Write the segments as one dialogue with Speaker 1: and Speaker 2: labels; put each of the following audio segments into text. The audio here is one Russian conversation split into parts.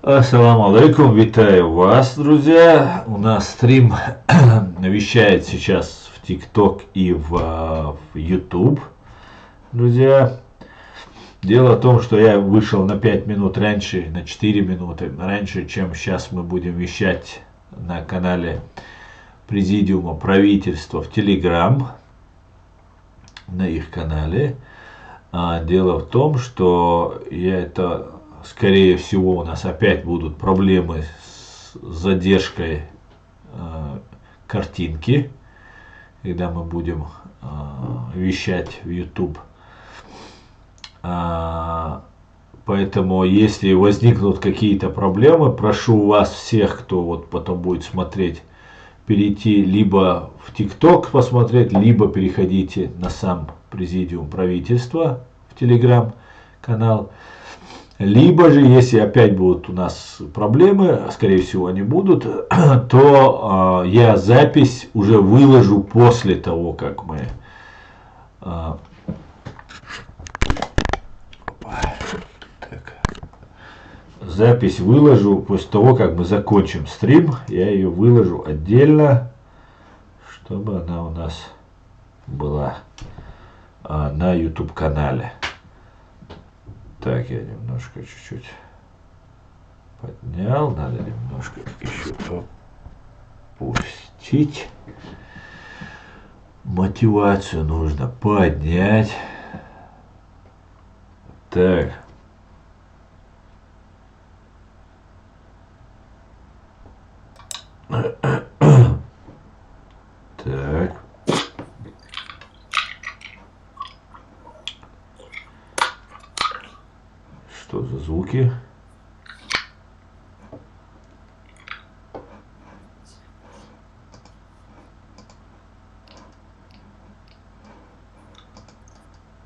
Speaker 1: Ассаламу алейкум, витаю вас, друзья. У нас стрим вещает сейчас в ТикТок и в YouTube, друзья. Дело в том, что я вышел на 5 минут раньше, на 4 минуты раньше, чем сейчас мы будем вещать на канале Президиума правительства в Telegram, на их канале. Дело в том, что скорее всего, у нас опять будут проблемы с задержкой картинки, когда мы будем вещать в YouTube. Поэтому, если возникнут какие-то проблемы, прошу вас всех, кто вот потом будет смотреть, перейти либо в TikTok посмотреть, либо переходите на сам Президиум правительства в Telegram канал. Либо же, если опять будут у нас проблемы, скорее всего они будут, то я запись уже выложу после того, как мы запись выложу после того, как мы закончим стрим. Я ее выложу отдельно, чтобы она у нас была на YouTube канале. Так, я немножко чуть-чуть поднял, надо немножко еще опустить. Мотивацию нужно поднять. Так. Так. Что за звуки?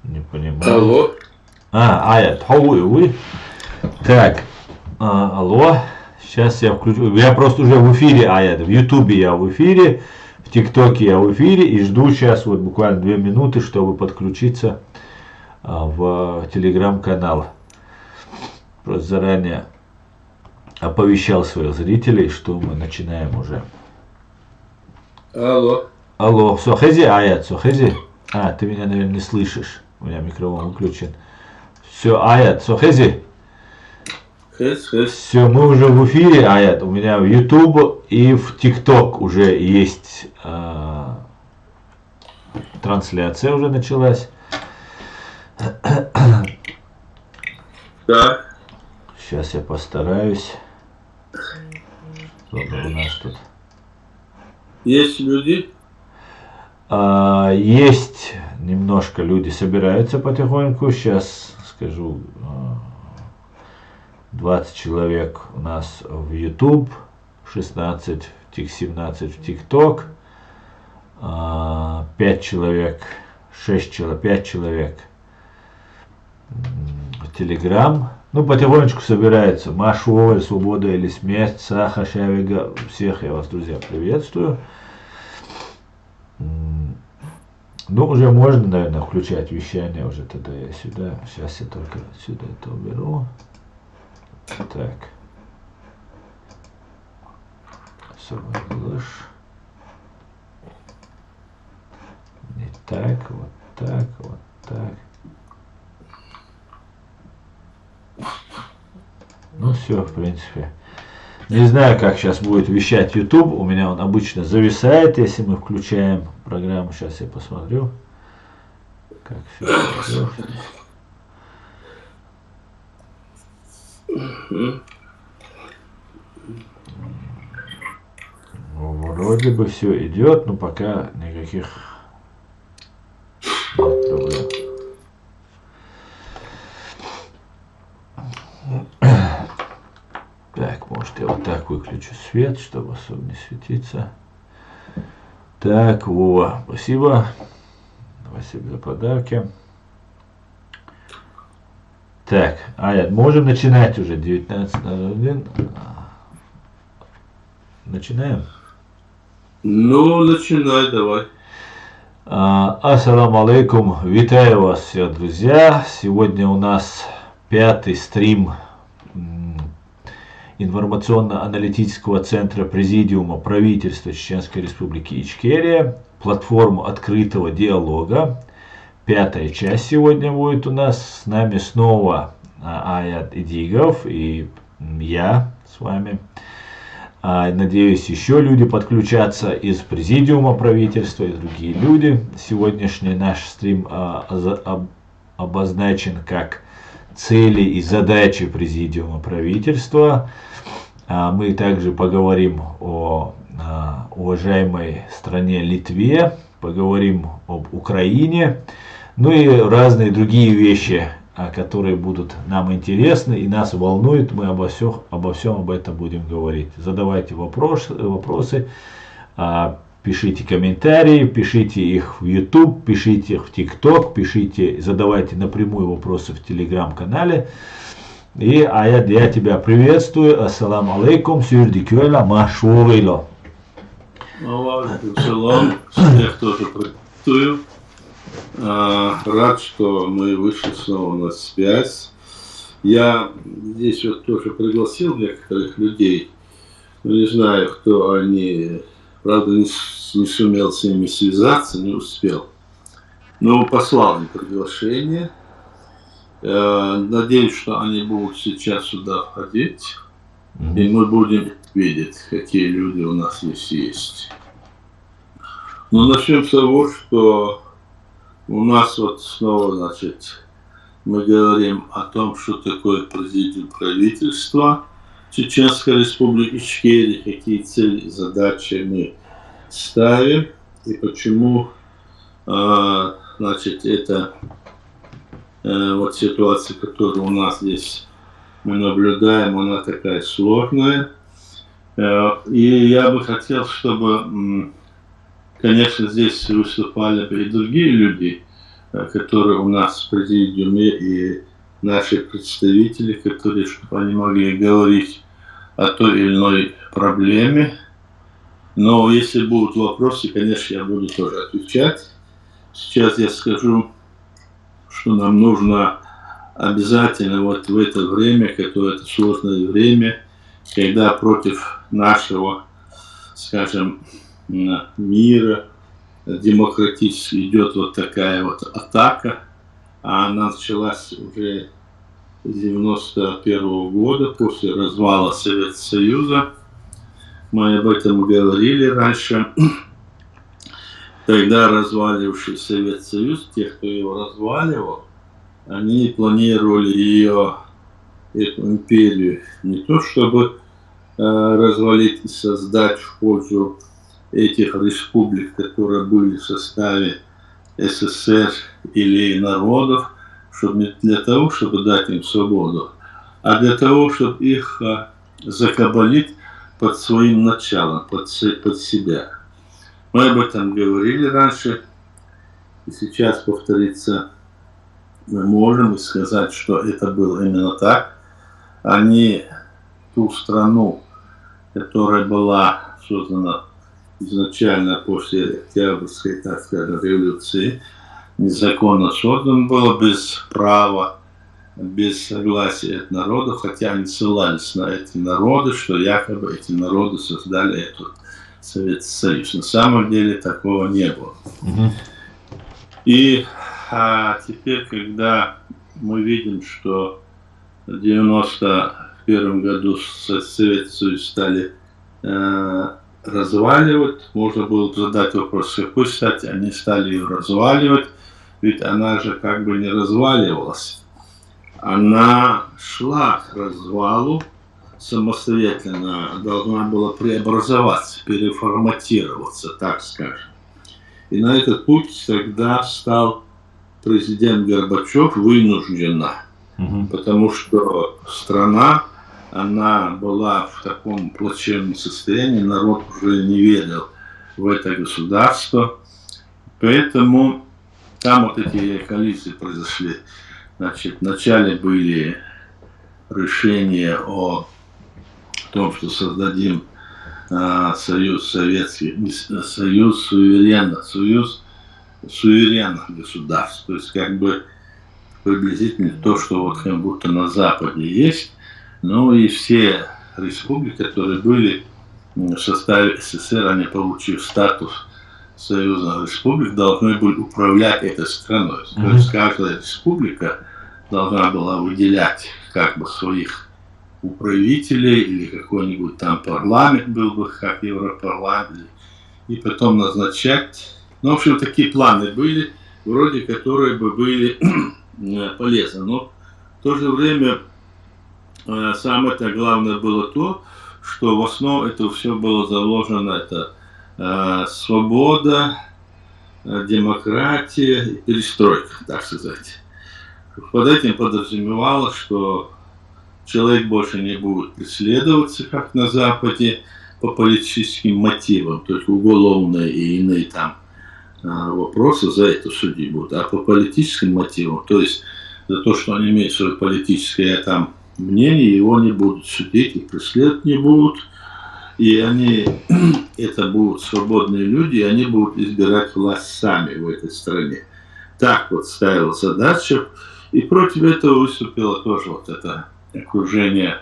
Speaker 1: Не понимаю.
Speaker 2: Алло.
Speaker 1: Аят, вы? Так, алло. Сейчас я включу. Я просто уже в эфире, Аят. В Ютубе я в эфире, в ТикТоке я в эфире и жду сейчас вот буквально 2 минуты, чтобы подключиться в Telegram-канал. Просто заранее оповещал своих зрителей, что мы начинаем уже.
Speaker 2: Алло.
Speaker 1: Алло, Сохези, Аят, Сохези. Ты меня, наверное, не слышишь. У меня микрофон выключен. Все, Аят, Сохези. Все, мы уже в эфире, Аят. У меня в YouTube и в TikTok уже есть трансляция уже началась.
Speaker 2: Да.
Speaker 1: Сейчас я постараюсь. Что у нас тут?
Speaker 2: Есть люди?
Speaker 1: Есть немножко люди собираются потихоньку. Сейчас скажу, 20 человек у нас в YouTube, 16, 17 в TikTok, 5 человек, 5 человек в Telegram. Ну, потихонечку собирается. Машу, Свобода или Смерть, Саха, Шавига. Всех я вас, друзья, приветствую. Ну, уже можно, наверное, включать вещание уже тогда я сюда. Сейчас я только сюда это уберу. Так. Собаклыш. Не так, вот так, вот так. Ну все, в принципе. Не знаю, как сейчас будет вещать YouTube. У меня он обычно зависает, если мы включаем программу. Сейчас я посмотрю, как все идет. Вроде бы все идет, но пока никаких нет проблем. Так, может я вот так выключу свет, чтобы особо не светиться. Так, Вова, спасибо. Спасибо за подарки. Так, Аят, можем начинать уже 19:01. Начинаем?
Speaker 2: Ну, начинай, давай.
Speaker 1: Ассаламу алейкум, витаю вас все, друзья. Сегодня у нас 5-й стрим информационно-аналитического центра Президиума правительства Чеченской Республики Ичкерия, платформу открытого диалога. 5-я часть сегодня будет у нас. С нами снова Аят Идигов и я с вами. Надеюсь, еще люди подключатся из Президиума правительства и другие люди. Сегодняшний наш стрим обозначен как цели и задачи Президиума правительства. Мы также поговорим о уважаемой стране Литве, поговорим об Украине, ну и разные другие вещи, которые будут нам интересны и нас волнуют. Мы обо всем об этом будем говорить. Задавайте вопросы, пишите комментарии, пишите их в YouTube, пишите их в TikTok, задавайте напрямую вопросы в Telegram-канале. И Аят, я тебя приветствую. Ассаламу алейкум, сюрдикюэла машурило.
Speaker 2: Шалом, всех тоже приветствую. Рад, что мы вышли снова на связь. Я здесь вот тоже пригласил некоторых людей, но не знаю, кто они. Правда, не сумел с ними связаться, не успел. Но послал им приглашение. Надеюсь, что они будут сейчас сюда входить. И мы будем видеть, какие люди у нас здесь есть. Но начнем с того, что у нас вот снова, значит, мы говорим о том, что такое президиум правительства Чеченской Республики Ичкерия, какие цели и задачи мы ставим, и почему, значит, это вот ситуация, которая у нас здесь мы наблюдаем, она такая сложная. И я бы хотел, чтобы, конечно, здесь выступали бы и другие люди, которые у нас в президиуме, и наши представители, которые, чтобы они могли говорить о той или иной проблеме. Но если будут вопросы, конечно, я буду тоже отвечать. Сейчас я скажу, что нам нужно обязательно вот в это время, которое это сложное время, когда против нашего, скажем, мира демократически идет вот такая вот атака, а она началась уже с 91 года, после развала Советского Союза. Мы об этом говорили раньше. Тогда разваливший Советский Союз, те, кто его разваливал, они планировали ее, эту империю, не то чтобы развалить и создать в пользу этих республик, которые были в составе СССР или народов, чтобы для того, чтобы дать им свободу, а для того, чтобы их закабалить под своим началом, под себя. Мы об этом говорили раньше, и сейчас повториться мы можем сказать, что это было именно так. Они ту страну, которая была создана изначально после Октябрьской, так скажем, революции, незаконно создана была, без права, без согласия народов, хотя они ссылались на эти народы, что якобы эти народы создали этот Советский Союз. На самом деле такого не было. И теперь, когда мы видим, что в 1991 году Советский Союз стали разваливать, можно было задать вопрос, с какой стати они стали ее разваливать, ведь она же как бы не разваливалась. Она шла к развалу, самостоятельно должна была преобразоваться, переформатироваться, так скажем. И на этот путь тогда стал президент Горбачев вынужденно, потому что страна, она была в таком плачевном состоянии, народ уже не верил в это государство, поэтому там вот эти коллизии произошли. Значит, вначале были решения о том, что создадим союз советский, союз суверенных государств, то есть как бы приблизительно то, что вот как будто на Западе есть, ну и все республик, которые были в составе СССР, они, получив статус союзных республик, должны были управлять этой страной. То есть каждая республика должна была выделять как бы своих управителей или какой-нибудь там парламент был бы, как Европарламент, и потом назначать. Ну, в общем, такие планы были, вроде которые бы были полезны. Но в то же время самое-то главное было то, что в основу этого все было заложено, это свобода, демократия и перестройка, так сказать. Под этим подразумевалось, что человек больше не будет преследоваться, как на Западе, по политическим мотивам, только уголовные и иные там вопросы за это судить будут, а по политическим мотивам, то есть за то, что он имеет свое политическое там мнение, его не будут судить и преследовать не будут, и они, это будут свободные люди, и они будут избирать власть сами в этой стране. Так вот ставила задача, и против этого выступило тоже вот это окружение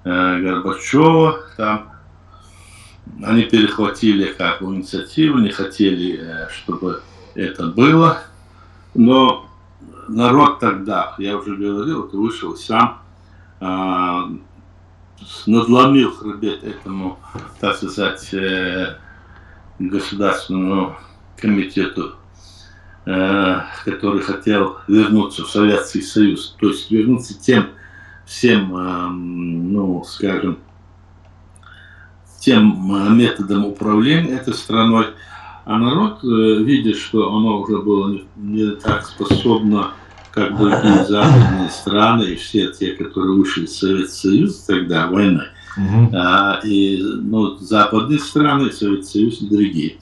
Speaker 2: Горбачева, там они перехватили как бы инициативу, не хотели, чтобы это было, но народ тогда, я уже говорил, вышел и сам надломил хребет этому, так сказать, государственному комитету, который хотел вернуться в Советский Союз, то есть вернуться всем, ну, скажем, тем методом управления этой страной, а народ, видя, что оно уже было не так способно, как другие западные страны, и все те, которые вышли из Советского Союза тогда, войны, и ну, западные страны, Советский Союз и другие.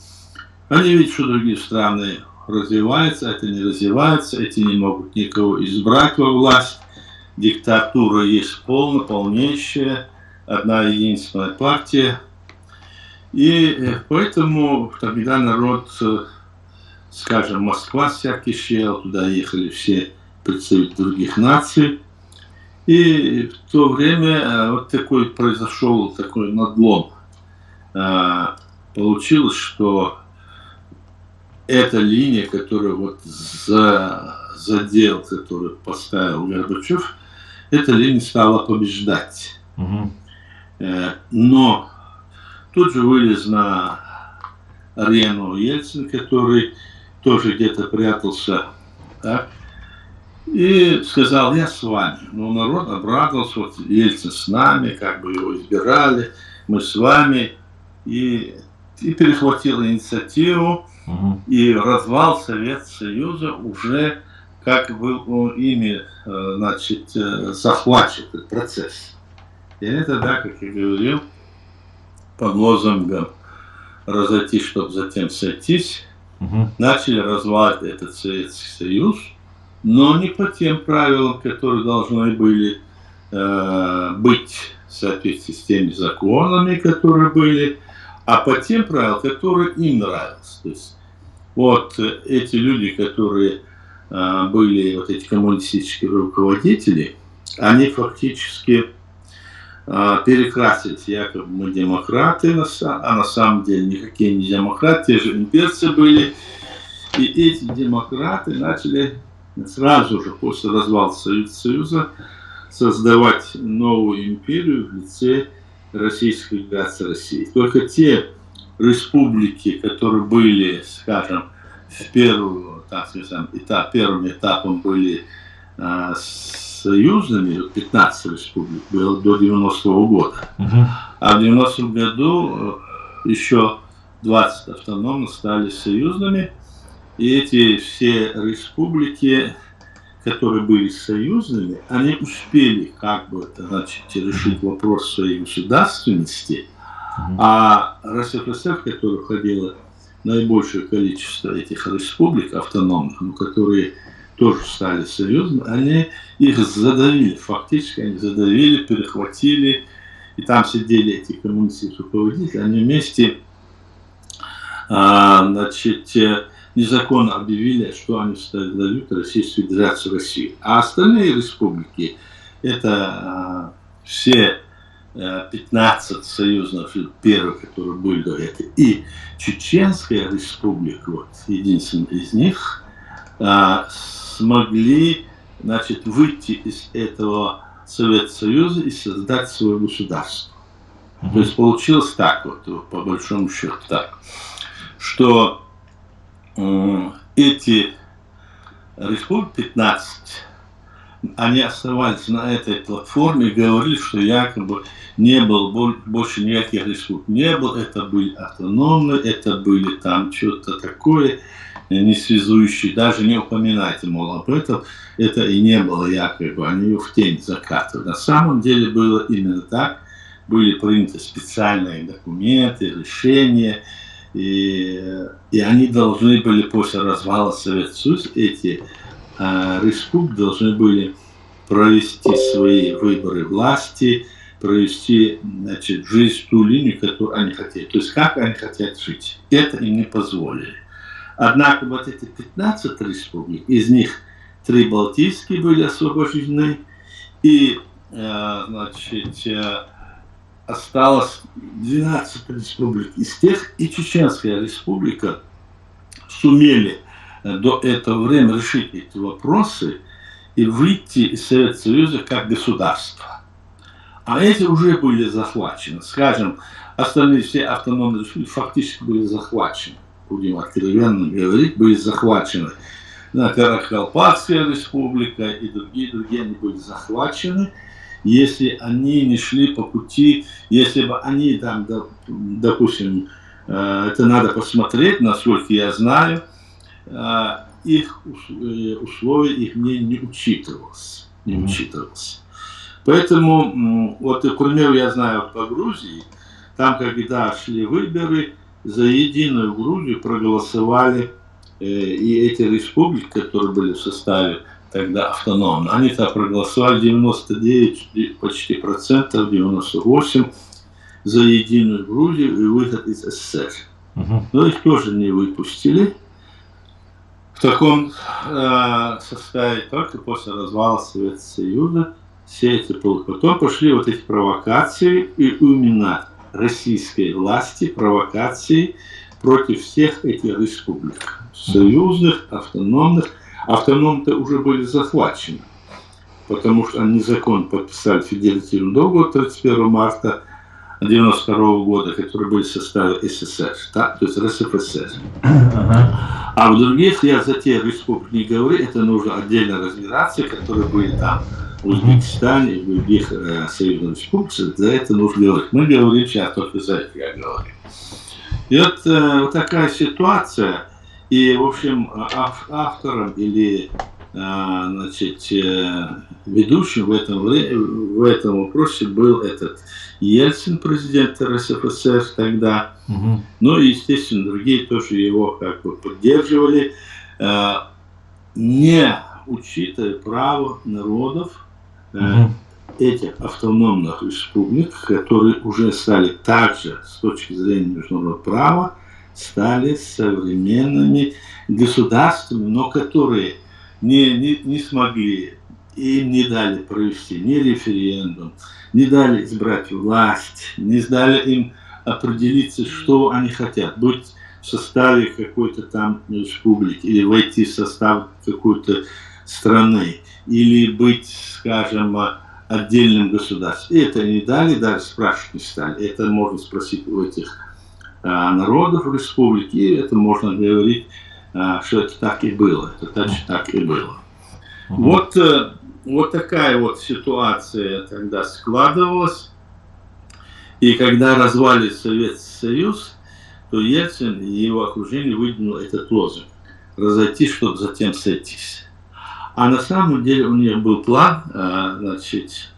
Speaker 2: Они видят, что другие страны развиваются, это не развиваются, эти не могут никого избрать во власть, диктатура есть полнейшая, одна единственная партия. И поэтому тогда народ, скажем, Москва вся кишела, туда ехали все представители других наций. И в то время вот такой произошел такой надлом. Получилось, что эта линия, которую вот задел, которую поставил Горбачев, эта линия стала побеждать. Но тут же вылез на арену Ельцин, который тоже где-то прятался, так, и сказал: я с вами. Но народ обрадовался, вот Ельцин с нами, как бы его избирали, мы с вами, и перехватил инициативу, и развал Советского Союза уже как был ими, значит, захвачен этот процесс. И они тогда, как я говорил, под лозунгом «разойтись, чтобы затем сойтись», начали развалить этот Советский Союз, но не по тем правилам, которые должны были быть в соответствии с теми законами, которые были, а по тем правилам, которые им нравились. То есть вот эти люди, которые были, вот эти коммунистические руководители, они фактически перекрасились, якобы мы демократы, а на самом деле никакие не демократы, те же имперцы были. И эти демократы начали сразу же после развала Советского Союза создавать новую империю в лице Российской Федерации России. Только те республики, которые были, скажем, в первую, так сказать, первым этапом были союзными, 15 республик было до 90-го года. А в 90-м году еще 20 автономных стали союзными. И эти все республики, которые были союзными, они успели как бы, значит, решить вопрос своей государственности. А РСФСР, в которую входило наибольшее количество этих республик автономных, ну, которые тоже стали союзными, они их задавили, фактически они задавили, перехватили, и там сидели эти коммунистические руководители, они вместе, значит, незаконно объявили, что они создают Российскую Федерацию России. А остальные республики, это все 15 союзных, первых, которые были до этого, и Чеченская республика, вот, единственная из них, смогли, значит, выйти из этого Советского Союза и создать свое государство. То есть получилось так, вот, по большому счету, так, что эти республики, 15, они оставались на этой платформе и говорили, что якобы не было больше никаких республик. Не было, это были автономные, это были там что-то такое, не связующие, даже не упоминайте, мол, об этом, это и не было якобы, они ее в тень закатывали. На самом деле было именно так, были приняты специальные документы, решения, и они должны были после развала Советского Союза, эти республики должны были провести свои выборы власти, провести, значит, жизнь ту линию, которую они хотели. То есть как они хотят жить. Это им не позволили. Однако вот эти 15 республик, из них 3 балтийские были освобождены, и, значит, осталось 12 республик. Из тех и Чеченская республика сумели до этого времени решить эти вопросы и выйти из Советского Союза как государство. А эти уже были захвачены. Скажем, остальные все автономные республики фактически были захвачены. Будем откровенно говорить, были захвачены. Каракалпакская республика и другие они были захвачены. Если они не шли по пути, если бы они там, допустим, это надо посмотреть, насколько я знаю, их условия, их мнение не учитывалось. Не учитывалось. Поэтому, вот, к примеру, я знаю по Грузии, там, когда шли выборы, за единую Грузию проголосовали и эти республики, которые были в составе тогда автономно, они там проголосовали 99 почти процентов, 98 за единую Грузию и выход из СССР. Но их тоже не выпустили в таком составе только после развала Советского Союза. Все эти потом пошли вот эти провокации, и именно российской власти провокации против всех этих республик, союзных, автономных. Автономные уже были захвачены, потому что они закон подписали федеративный договор 31 марта 1992 года, которые были в составе СССР, да, то есть РСФСР. А в других, я за те республики не говорю, это нужно отдельно разбираться, которые были там в Узбекистане и в других союзных республиках, за это нужно говорить. Мы говорим сейчас только за это, я говорю. И вот такая ситуация, и, в общем, автором или, значит, ведущим в этом вопросе был этот Ельцин, президент РСФСР тогда. Ну и, естественно, другие тоже его как бы поддерживали, не учитывая право народов этих автономных республик, которые уже стали также с точки зрения международного права, стали современными государствами, но которые не смогли, им не дали провести ни референдум, не дали избрать власть, не дали им определиться, что они хотят, быть в составе какой-то там республики, или войти в состав какой-то страны, или быть, скажем, отдельным государством. И это не дали, даже спрашивать не стали. Это можно спросить у этих народов республики, и это можно говорить, что это так и было. Это точно так и было. Вот такая вот ситуация тогда складывалась. И когда развалился Советский Союз, то Ельцин и его окружение выдвинуло этот лозунг: разойтись, чтобы затем сойтись. А на самом деле у них был план, значит,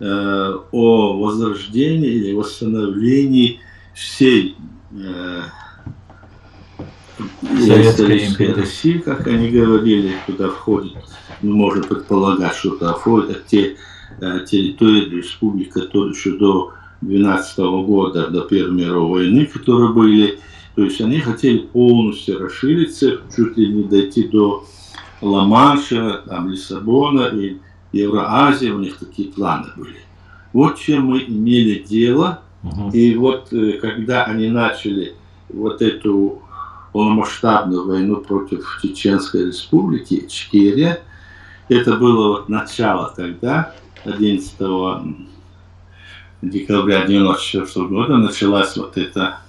Speaker 2: о возрождении или восстановлении всей Советской России, как они говорили, туда входит, мы можем предполагать, что туда входят те территории республик, которые еще до 12 года, до Первой мировой войны, которые были. То есть они хотели полностью расшириться, чуть ли не дойти до Ла-Манша, там, Лиссабона и Евроазии, у них такие планы были. Вот чем мы имели дело. И вот когда они начали вот эту полномасштабную войну против Чеченской Республики, Ичкерия, это было вот начало тогда, 11 декабря 1994 года, началась вот эта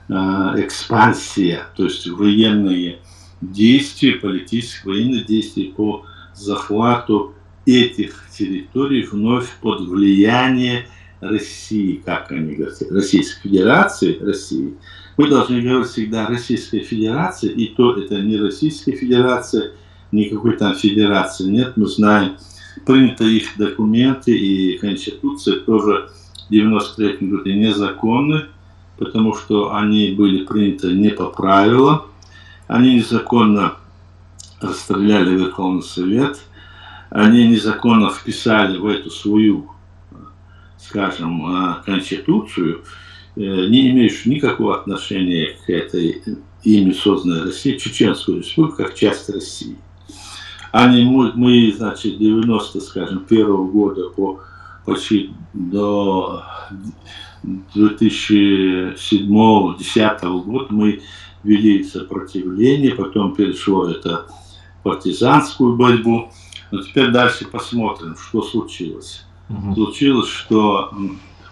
Speaker 2: экспансия, то есть военные действия, политические военные действия по захвату этих территорий вновь под влияние России, как они говорят, Российской Федерации, России. Мы должны говорить всегда Российская Федерация, и то это не Российская Федерация, никакой там федерации нет. Мы знаем, приняты их документы, и Конституция тоже в 1993 году незаконны, потому что они были приняты не по правилам. Они незаконно расстреляли Верховный Совет, они незаконно вписали в эту свою, скажем, Конституцию, не имеющую никакого отношения к этой ими созданной России, Чеченскую Республику, как часть России. Мы, значит, 90, скажем, первого года по почти до 2007-2010 года мы вели сопротивление, потом перешло это в партизанскую борьбу. Но теперь дальше посмотрим, что случилось. Случилось, что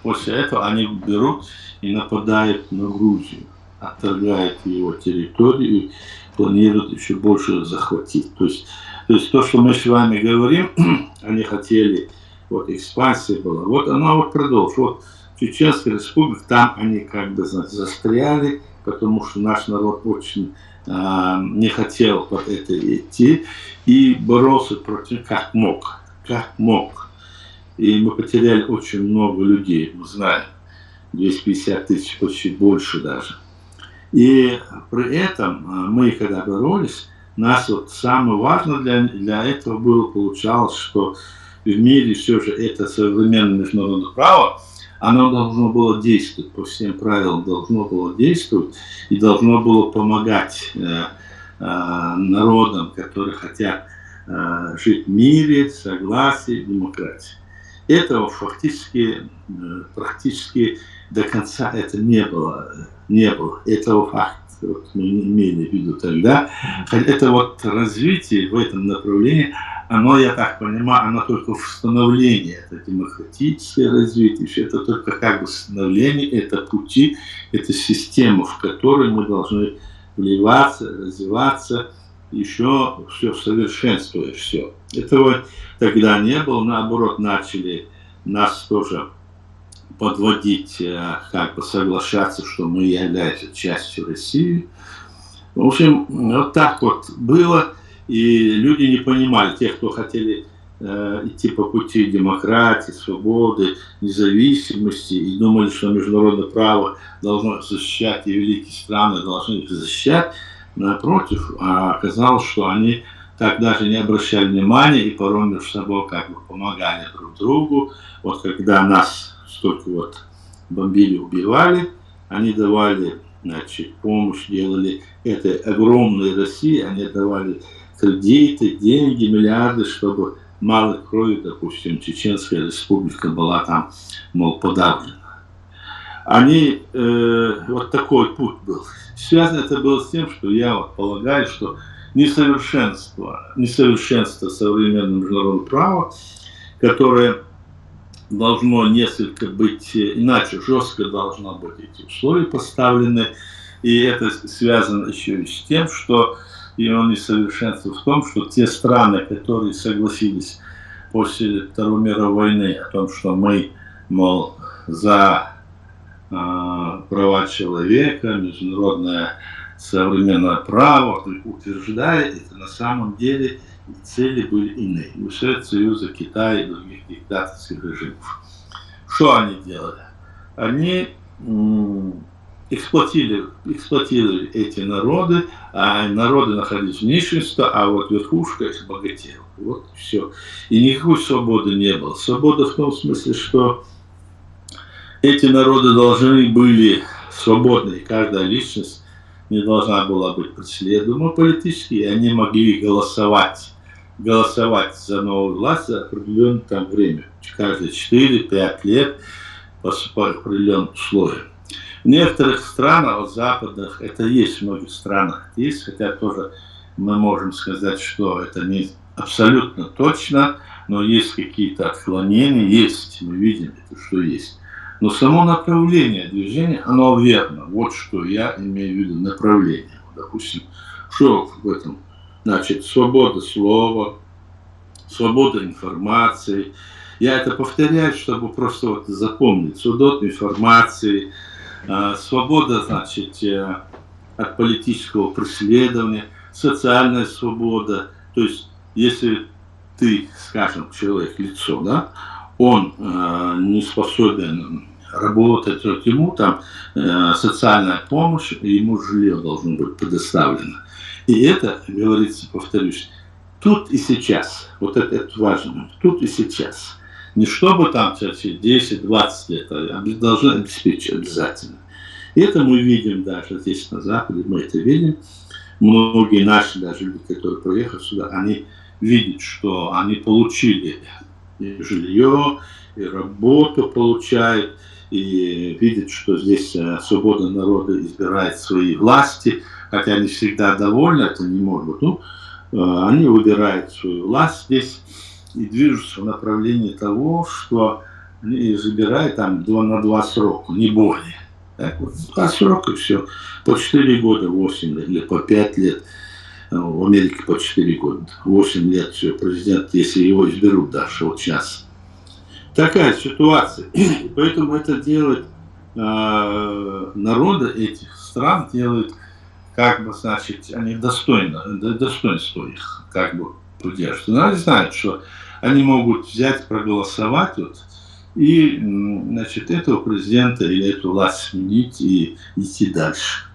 Speaker 2: после этого они берут и нападают на Грузию, отторгают его территорию и планируют еще больше захватить. То есть то, что мы с вами говорим, они хотели, вот экспансия была, вот она вот продолжит. Вот Чеченская Республика, там они как бы застряли, потому что наш народ очень не хотел под это идти и боролся против как мог. И мы потеряли очень много людей, мы знаем, 250 тысяч, почти больше даже. И при этом мы, когда боролись, нас вот самое важное для этого было, получалось, что в мире все же это современное международное право, оно должно было действовать, по всем правилам должно было действовать и должно было помогать народам, которые хотят жить в мире, согласии, демократии. Этого практически до конца это не было. Этого факта вот, мы не имели в виду тогда. Это вот развитие в этом направлении, оно, я так понимаю, оно только в становлении, это демократическое развитие, это только как бы становление, это пути, это система, в которой мы должны вливаться, развиваться, еще все совершенствуя все. Этого тогда не было, наоборот, начали нас тоже подводить, как бы соглашаться, что мы являемся частью России. В общем, вот так вот было, и люди не понимали, те, кто хотели идти по пути демократии, свободы, независимости, и думали, что международное право должно защищать, и великие страны должны их защищать, напротив, а оказалось, что они так даже не обращали внимания и порой между собой как бы помогали друг другу. Вот когда нас столько вот бомбили, убивали, они давали, значит, помощь, делали этой огромной России, они давали кредиты, деньги, миллиарды, чтобы малой крови, допустим, Чеченская Республика была там, мол, подавлена. Они, вот такой путь был. Связано это было с тем, что я вот полагаю, что несовершенство современного международного права, которое должно несколько быть иначе, жестко должно быть эти условия поставлены, и это связано еще и с тем, что его несовершенство в том, что те страны, которые согласились после Второй мировой войны о том, что мы, мол, за права человека, международное современное право утверждали, это на самом деле цели были иные. Совет Союза, Китая и других диктаторских режимов. Что они делали? Они эксплуатировали эти народы, а народы находились в нищенстве, а вот верхушка их богатела. Вот все. И никакой свободы не было. Свобода в том смысле, что эти народы должны были свободны, и каждая личность не должна была быть преследуема политически, и они могли голосовать голосовать за новую власть за определенное там время. Каждые 4-5 лет по определенным условиям. В некоторых странах, вот западных, это есть, в многих странах есть, хотя тоже мы можем сказать, что это не абсолютно точно, но есть какие-то отклонения, есть, мы видим это, что есть. Но само направление движения, оно верно. Вот что я имею в виду, направление. Допустим, что в этом? Значит, свобода слова, свобода информации. Я это повторяю, чтобы просто вот запомнить. Свобода информации, свобода, значит, от политического преследования, социальная свобода. То есть, если ты, скажем, человек, лицо, да, он не способен работать, вот ему там социальная помощь, ему жилье должно быть предоставлено. И это, говорится, повторюсь, тут и сейчас. Вот это важно. Тут и сейчас. Не чтобы там через 10-20 лет, а должны обеспечить обязательно. И это мы видим даже здесь на Западе, мы это видим. Многие наши даже люди, которые приехали сюда, они видят, что они получили и жилье, и работу получают, и видят, что здесь свобода народа избирает свои власти, хотя они всегда довольны, это не могут. Ну, они выбирают свою власть здесь и движутся в направлении того, что они забирают там на 2 срока, не более. Так вот, 2 срока и все. По 4 года, 8 лет, или по 5 лет. В Америке по 4 года. 8 лет все, президент, если его изберут даже вот сейчас. Такая ситуация. И поэтому это делает народы этих стран, делают, как бы, значит, они достоинство их, как бы, поддерживают. Но они знают, что они могут взять, проголосовать, вот, и, значит, этого президента или эту власть сменить и идти дальше.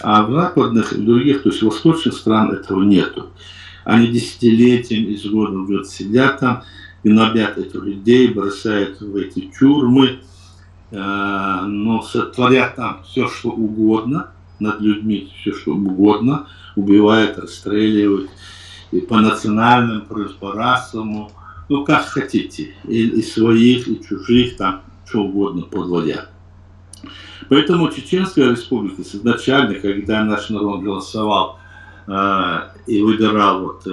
Speaker 2: А в западных и других, то есть восточных стран этого нету. Они десятилетиями из года в год сидят там, гнобят этих людей, бросают в эти тюрьмы, но сотворят там все, что угодно, над людьми все, что угодно, убивают, расстреливают, и по национальным, по расовому, ну как хотите, и своих, и чужих, там, что угодно подводят. Поэтому Чеченская республика изначально, когда наш народ голосовал и выбирал, вот,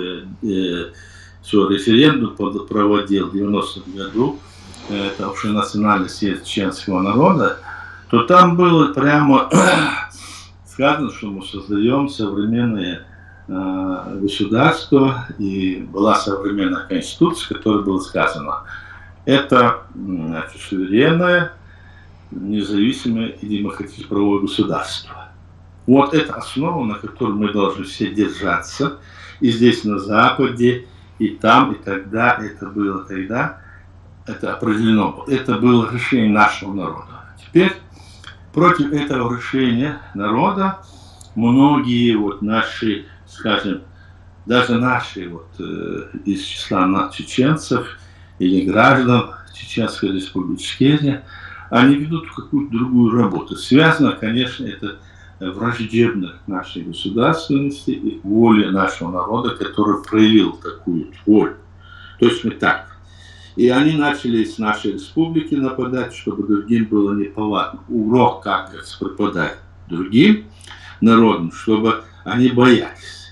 Speaker 2: все, референдум проводил в 90-м году, это общенациональный съезд чеченского народа, то там было прямо сказано, что мы создаем современное государство, и была современная конституция, в которой было сказано, это, значит, суверенное, независимое и демократическое правовое государство. Вот это основа, на которой мы должны все держаться. И здесь на Западе, и там, и тогда, это было тогда, это определено. Это было решение нашего народа. Теперь против этого решения народа многие вот наши, скажем, даже наши вот из числа чеченцев или граждан Чеченской республики, они ведут какую-то другую работу. Связано, конечно, это враждебно к нашей государственности и к воле нашего народа, который проявил такую волю. Точно так. И они начали с нашей республики нападать, чтобы другим было неповадно. Урок, как преподать другим народам, чтобы они боялись.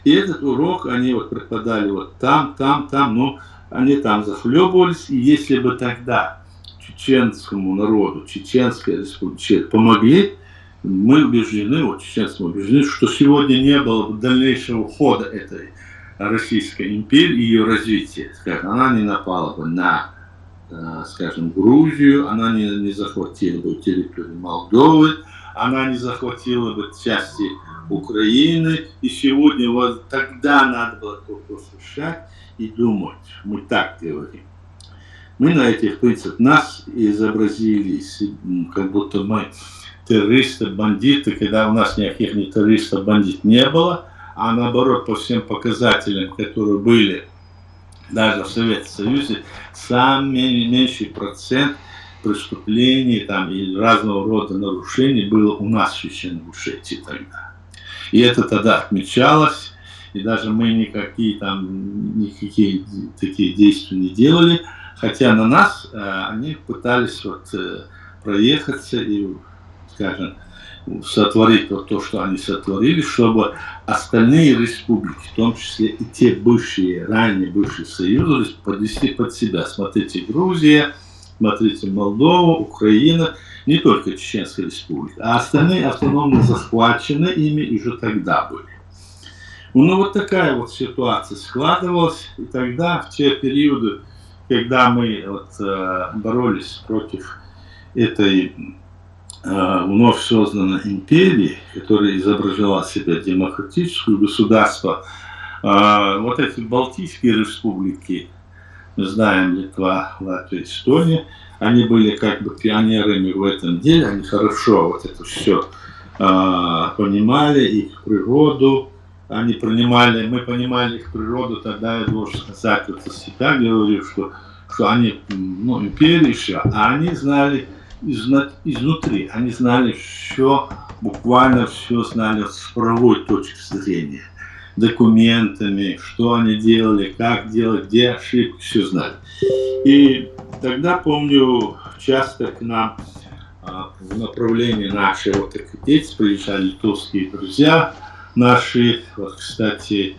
Speaker 2: И этот урок они вот преподали вот там, но они там захлебывались. И если бы тогда чеченскому народу, Чеченской республике помогли, мы убеждены, вот чеченцы убеждены, что сегодня не было бы дальнейшего хода этой Российской империи и ее развития. Скажем, она не напала бы на, скажем, Грузию, она не захватила бы территорию Молдовы, она не захватила бы части Украины. И сегодня вот тогда надо было только слушать и думать. Мы так говорим. Мы на этих принципах нас изобразили, как будто мы террористы, бандиты, когда у нас никаких ни террористов, бандитов не было, а наоборот, по всем показателям, которые были даже в Советском Союзе, самый меньший процент преступлений там, и разного рода нарушений было у нас в Чечен-Ингушетии тогда. И это тогда отмечалось, и даже мы никакие такие действия не делали, хотя на нас они пытались проехаться и, скажем, сотворить то, что они сотворили, чтобы остальные республики, в том числе и те ранее бывшие союзы, подвести под себя. Смотрите, Грузия, смотрите, Молдова, Украина, не только Чеченская республика, а остальные автономно захвачены ими уже тогда были. Ну вот такая вот ситуация складывалась, и тогда, в те периоды, когда мы боролись против этой вновь созданной империи, которая изображала себя демократическое государство, вот эти Балтийские республики, мы знаем, Литва, Латвия, Эстония, они были как бы пионерами в этом деле, они хорошо вот это все понимали, их природу, мы понимали их природу, тогда я должен сказать, всегда говорю, что они, империи еще, а они знали изнутри, они знали все, буквально все знали с правовой точки зрения, документами, что они делали, как делать, где ошибки, все знали. И тогда, помню, часто к нам в направлении нашей дети приезжали литовские друзья наши, кстати,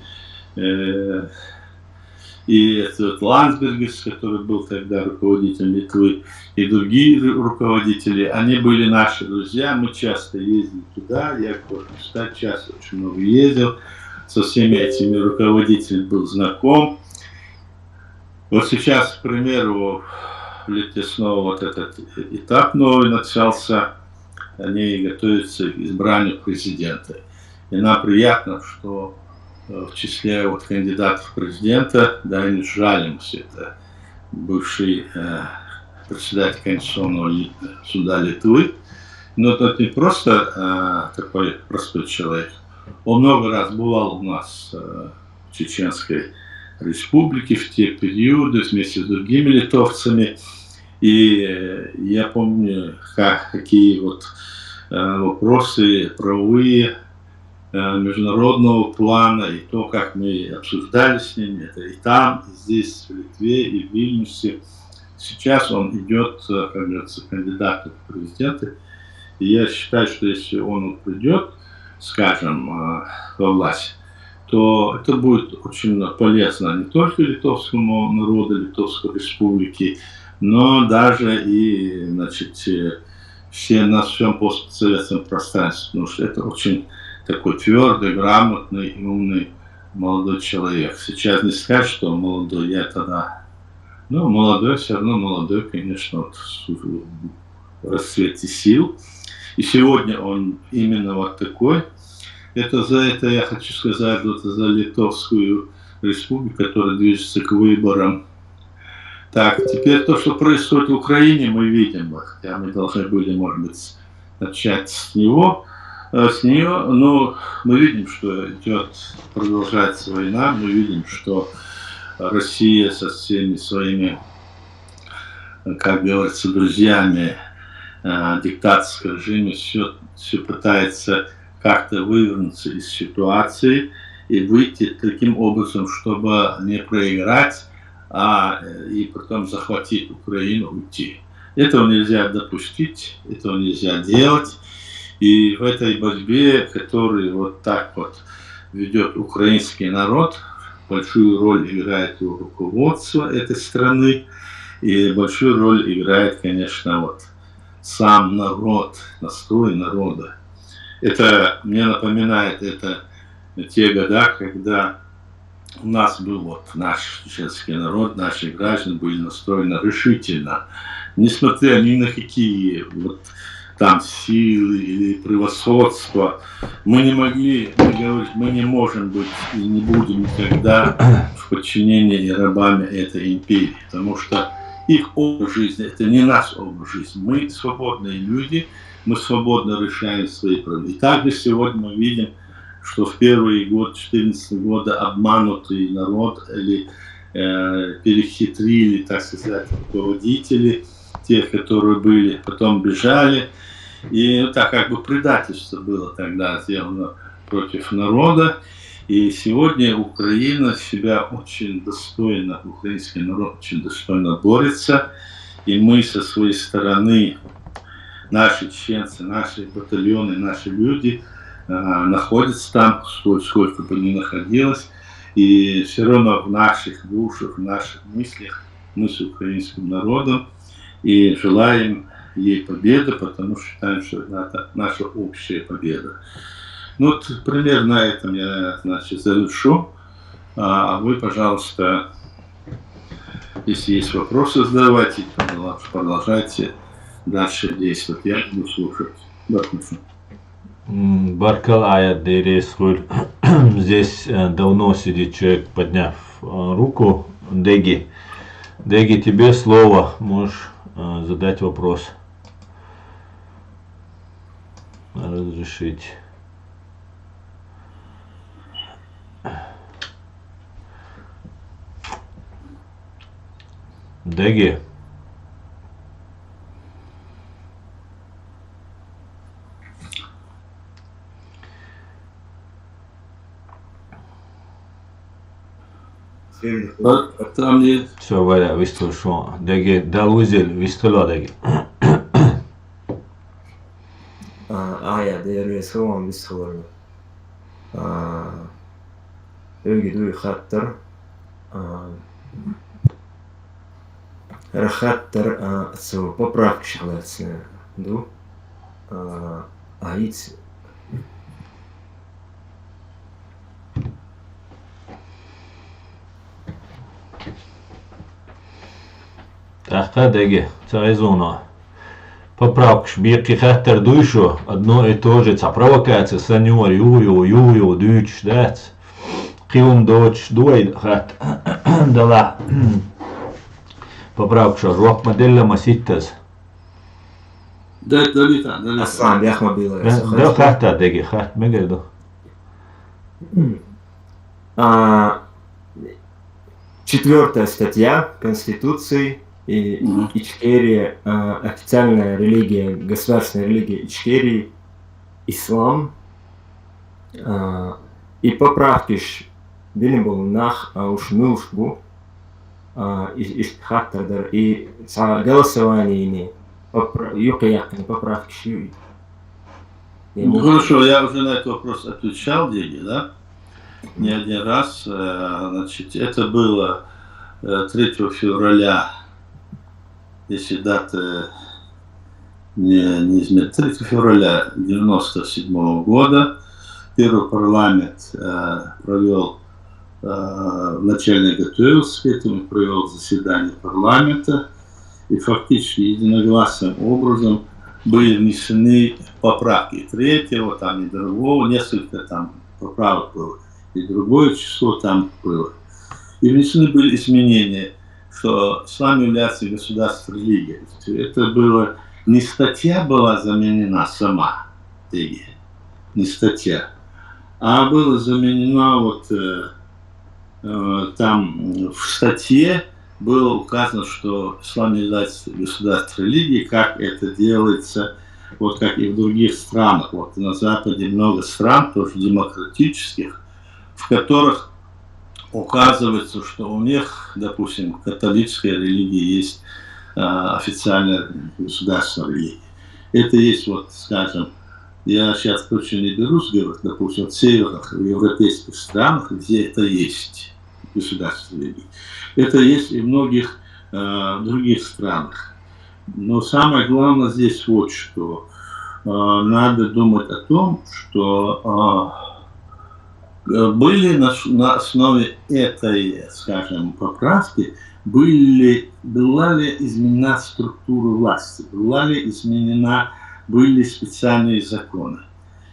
Speaker 2: и этот Ландсбергис, который был тогда руководителем Литвы, и другие руководители, они были наши друзья, мы часто ездили туда, я, кстати, часто очень много ездил, со всеми этими руководителями был знаком. Вот сейчас, к примеру, в Литве снова этот этап новый начался, они готовятся к избранию президента. И нам приятно, что в числе кандидатов в президента Дайнис Žalimas, это бывший председатель Конституционного суда Литвы, но тот не просто такой простой человек, он много раз бывал у нас в Чеченской республике в те периоды вместе с другими литовцами, и я помню, какие вопросы правовые международного плана, и то, как мы обсуждали с ним, это и там, и здесь, в Литве, и в Вильнюсе. Сейчас он идет, как говорится, кандидатом в президенты, и я считаю, что если он придет, скажем, во власть, то это будет очень полезно не только литовскому народу, Литовской республики, но даже и, все на всем постсоветском пространстве, потому что это очень такой твердый, грамотный и умный молодой человек. Сейчас не скажешь, что он молодой, я тогда... молодой, все равно молодой, конечно, в расцвете сил. И сегодня он именно такой. За это я хочу сказать, за Литовскую республику, которая движется к выборам. Так, теперь то, что происходит в Украине, мы видим. Хотя мы должны были, может быть, начать с нее, но мы видим, что продолжается война, мы видим, что Россия со всеми своими, как говорится, друзьями диктаторского режима все пытается как-то вывернуться из ситуации и выйти таким образом, чтобы не проиграть, и потом захватить Украину, уйти. Этого нельзя допустить, этого нельзя делать. И в этой борьбе, которую ведет украинский народ, большую роль играет его руководство этой страны, и большую роль играет, конечно, сам народ, настрой народа. Это мне напоминает те года, когда у нас был наш чеченский народ, наши граждане были настроены решительно, несмотря ни на какие там силы или превосходство. Мы не могли говорить, мы не можем быть и не будем никогда в подчинении рабами этой империи, потому что их образ жизни, это не наш образ жизни. Мы свободные люди, мы свободно решаем свои проблемы. И также сегодня мы видим, что в первый год, 2014 года, обманутый народ или перехитрили, так сказать, руководители, тех, которые были, потом бежали. И так предательство было тогда сделано против народа. И сегодня Украина себя очень достойно, украинский народ очень достойно борется. И мы со своей стороны, наши чеченцы, наши батальоны, наши люди находятся там, сколько бы ни находилось. И все равно в наших душах, в наших мыслях мы с украинским народом и желаем ей победы, потому что считаем, что это наша общая победа. Ну вот примерно на этом я, значит, завершу. А вы, пожалуйста, если есть вопросы, задавайте, продолжайте дальше действовать. Я буду слушать.
Speaker 1: Баркал Аят Дейресхуль. Здесь давно сидит человек, подняв руку. Деги. Деги, тебе слово. Можешь задать вопрос. Разрешить. Деги.
Speaker 2: Там нет.
Speaker 1: Все, Валя, выслушал. Деги, дал узел, выстало, Деги.
Speaker 3: Я Дейресхуль выстало. Ögidü xattır рахаттар со поправки шалатся, ду, аиц.
Speaker 1: Тахта, Деги, царизуна. Поправки, бирки хаттер душу, одно и то же, провокация, саньор, ю, дюч, дац. Киум доч, дуай хат, дала. Поправка, рок модель маситтас.
Speaker 3: Аслан, бяхма было.
Speaker 1: Да, хата, Деги, хат, мегерду.
Speaker 3: Четвертая статья Конституции и Ичкерия, официальная религия, государственная религия Ичкерии, ислам. И поправки Билимбол нах ушнушбу и хаттер и голосование не поправки.
Speaker 2: Ну хорошо, я уже на этот вопрос отвечал, Деги, да? Не один раз. Значит, это было 3 февраля, если дата не изменит, 3 февраля 1997 года. Первый парламент провел, вначале готовился к этому, провел заседание парламента, и фактически единогласным образом были внесены поправки. Третьего, там и другого, несколько там поправок было, и другое число там было. И внесены были изменения, что ислам является государственной религией. Это было, не статья была заменена сама, не статья, а было заменено вот там в статье было указано, что ислам является государственной религией, как это делается, вот как и в других странах. Вот на Западе много стран, тоже демократических, в которых указывается, что у них, допустим, католическая религия есть официальная государственная религия. Это есть, вот, скажем, я сейчас точно не берусь говорить, допустим, в северных, в европейских странах, где это есть государственная религия. Это есть и в многих других странах. Но самое главное здесь вот что. Надо думать о том, что были на основе этой, скажем, поправки, была ли изменена структура власти, были специальные законы.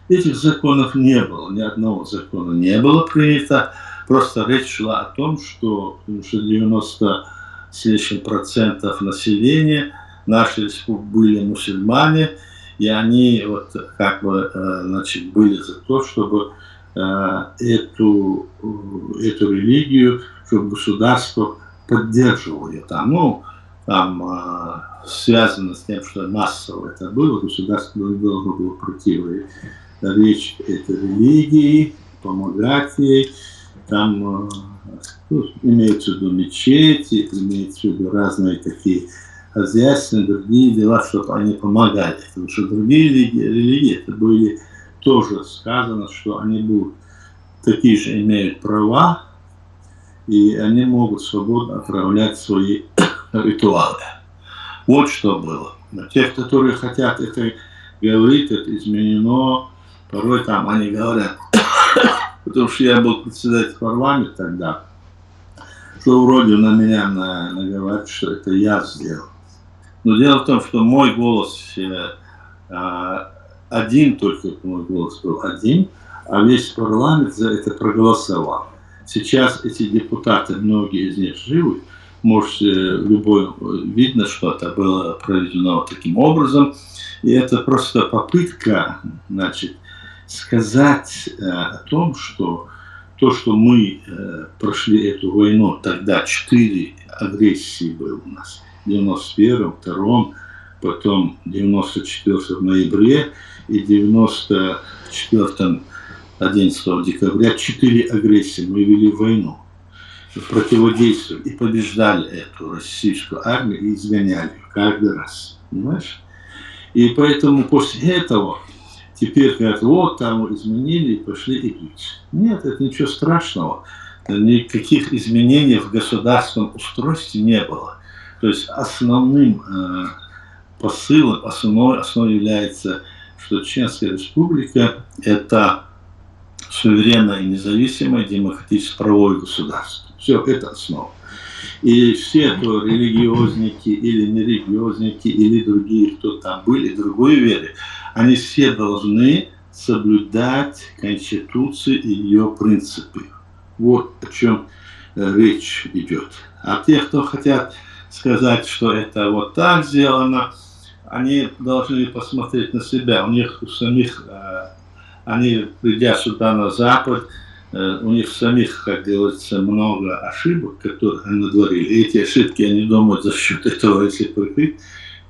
Speaker 2: Этих законов не было, ни одного закона не было принято. Просто речь шла о том, что 90 с лишним процентов населения нашей республики были мусульмане, и они вот как бы, значит, были за то, чтобы эту религию, чтобы государство поддерживало ее там. Ну, там связано с тем, что массово это было, государство не должно было противовечить этой религии, помогать ей. Там имеются в виду мечети, имеются в виду разные такие хозяйственные, другие дела, чтобы они помогали. Потому что другие религии, это были тоже сказано, что они будут такие же имеют права, и они могут свободно отправлять свои ритуалы. Вот что было. Но те, которые хотят это говорить, это изменено. Порой там они говорят, потому что я был председателем парламента тогда, что вроде на меня наговаривают, что это я сделал. Но дело в том, что мой голос один, только мой голос был один, а весь парламент за это проголосовал. Сейчас эти депутаты, многие из них живы, может, видно, что это было проведено таким образом. И это просто попытка, значит, сказать о том, что то, что мы прошли эту войну, тогда 4 агрессии было у нас. В 91-м, 2-м, потом 94 ноябре и 94-м 11 декабря 4 агрессии. Мы вели войну, противодействовали и побеждали эту российскую армию и изгоняли ее каждый раз. Понимаешь? И поэтому после этого теперь говорят, вот там изменили и пошли и бить. Нет, это ничего страшного. Никаких изменений в государственном устройстве не было. То есть основным посылом, основой является, что Чеченская республика – это суверенное и независимое демократическое правовое государство. Все, это основа. И все, кто религиозники или нерелигиозники, или другие, кто там были, другой веры, они все должны соблюдать Конституцию и ее принципы. Вот о чем речь идет. А те, кто хотят сказать, что это вот так сделано, они должны посмотреть на себя. У них у самих, они, придя сюда на Запад, у них самих, как говорится, много ошибок, которые они натворили. И эти ошибки, они думают, за счет этого, если прикрыть,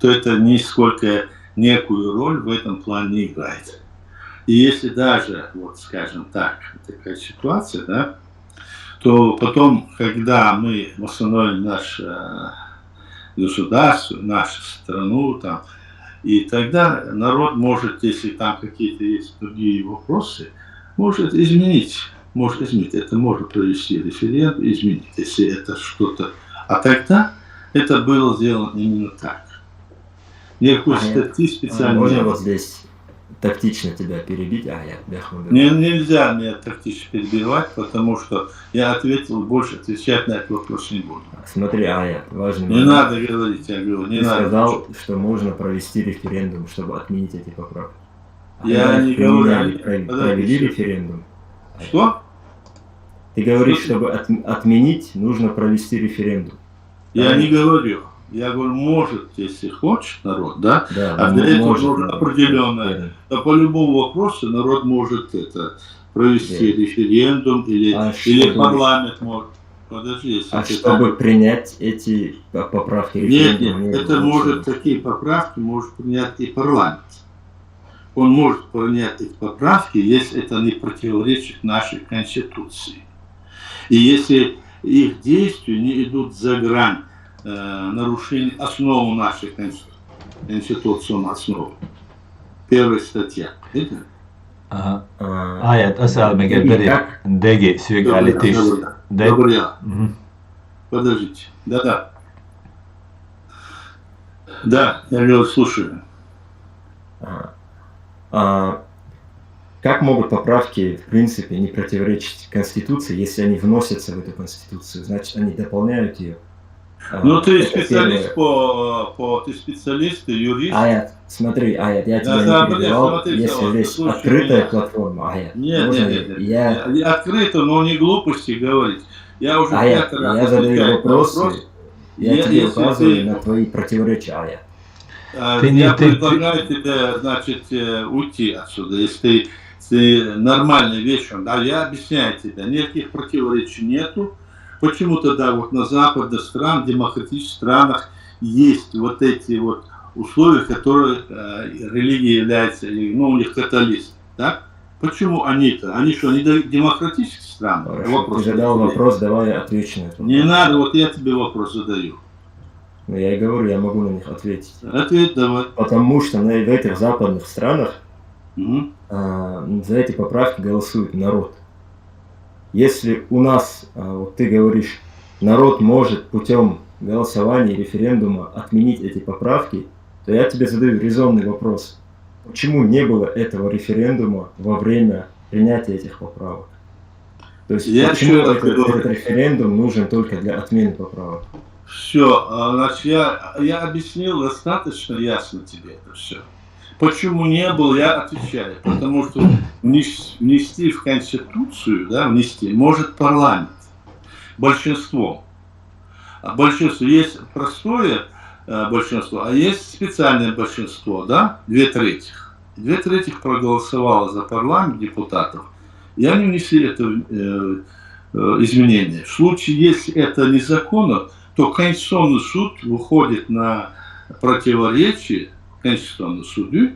Speaker 2: то это нисколько некую роль в этом плане не играет. И если даже, вот скажем так, такая ситуация, да, то потом, когда мы восстановим наше государство, нашу страну, там, и тогда народ может, если там какие-то есть другие вопросы, может изменить. Это можно провести референдум, изменить, если это что-то. А тогда это было сделано именно так. Никакой статьи специально.
Speaker 3: Можно вот здесь тактично тебя перебить?
Speaker 2: Нельзя меня тактично перебивать, потому что я ответил, больше отвечать на этот вопрос не буду.
Speaker 3: Смотри, Аят, важный
Speaker 2: момент. Не надо говорить, я говорю, не
Speaker 3: Ты
Speaker 2: надо.
Speaker 3: Сказал, что можно провести референдум, чтобы отменить эти поправки.
Speaker 2: Я не говорю.
Speaker 3: Провели референдум.
Speaker 2: Что?
Speaker 3: Ты говоришь, чтобы отменить, нужно провести референдум.
Speaker 2: Я не говорю. Я говорю, может, если хочет народ, да? А для этого нужно определенное. Но по любому вопросу народ может провести референдум или парламент может. Подожди,
Speaker 3: чтобы принять эти поправки референдума?
Speaker 2: Нет, это может, такие поправки может принять и парламент. Он может принять эти поправки, если это не противоречит нашей Конституции. И если их действия не идут за грань нарушения основы нашей конституционной основы. Первая статья. Видите?
Speaker 1: Aijat, asálmeg degi szügállítés.
Speaker 2: Добрый. Подождите. Да. Да, я говорю, слушаю.
Speaker 3: Как могут поправки, в принципе, не противоречить Конституции, если они вносятся в эту Конституцию? Значит, они дополняют ее.
Speaker 2: Ну, ты специалист ты специалист, ты юрист.
Speaker 3: Аят, смотри, Аят, я тебя не перебивал, если здесь открытая платформа, Аят.
Speaker 2: Нет. Открыто, но не глупости говорить. Я уже
Speaker 3: Аят, я задаю вопросы, я тебе указываю на твои противоречия, Аят.
Speaker 2: Я предлагаю тебе, значит, уйти отсюда, если ты нормальный вечером. Да, я объясняю тебе, никаких противоречий нету. Почему-то, да, вот на западных странах, демократических странах есть вот эти вот условия, которые религия является, ну, у них католизм, да? Почему они-то? Они что, не демократические страны?
Speaker 3: Хорошо, ты задал вопрос, давай я отвечу на это.
Speaker 2: Не надо, вот я тебе вопрос задаю.
Speaker 3: Ну, я и говорю, я могу на них ответить.
Speaker 2: Ответь давай.
Speaker 3: Потому что в этих западных странах
Speaker 2: Угу.
Speaker 3: за эти поправки голосует народ. Если у нас, вот ты говоришь, народ может путем голосования, референдума отменить эти поправки, то я тебе задаю резонный вопрос. Почему не было этого референдума во время принятия этих поправок? То есть почему этот референдум нужен только для отмены поправок?
Speaker 2: Все, значит, я объяснил достаточно ясно тебе это все. Почему не было, я отвечаю. Потому что внести в Конституцию, да, внести может парламент большинством. А большинство есть простое большинство, а есть специальное большинство, да, 2/3. 2/3 проголосовало за парламент депутатов, и они внесли это изменение. В случае, если это незаконно, то Конституционный суд выходит на противоречие Конституционному суду,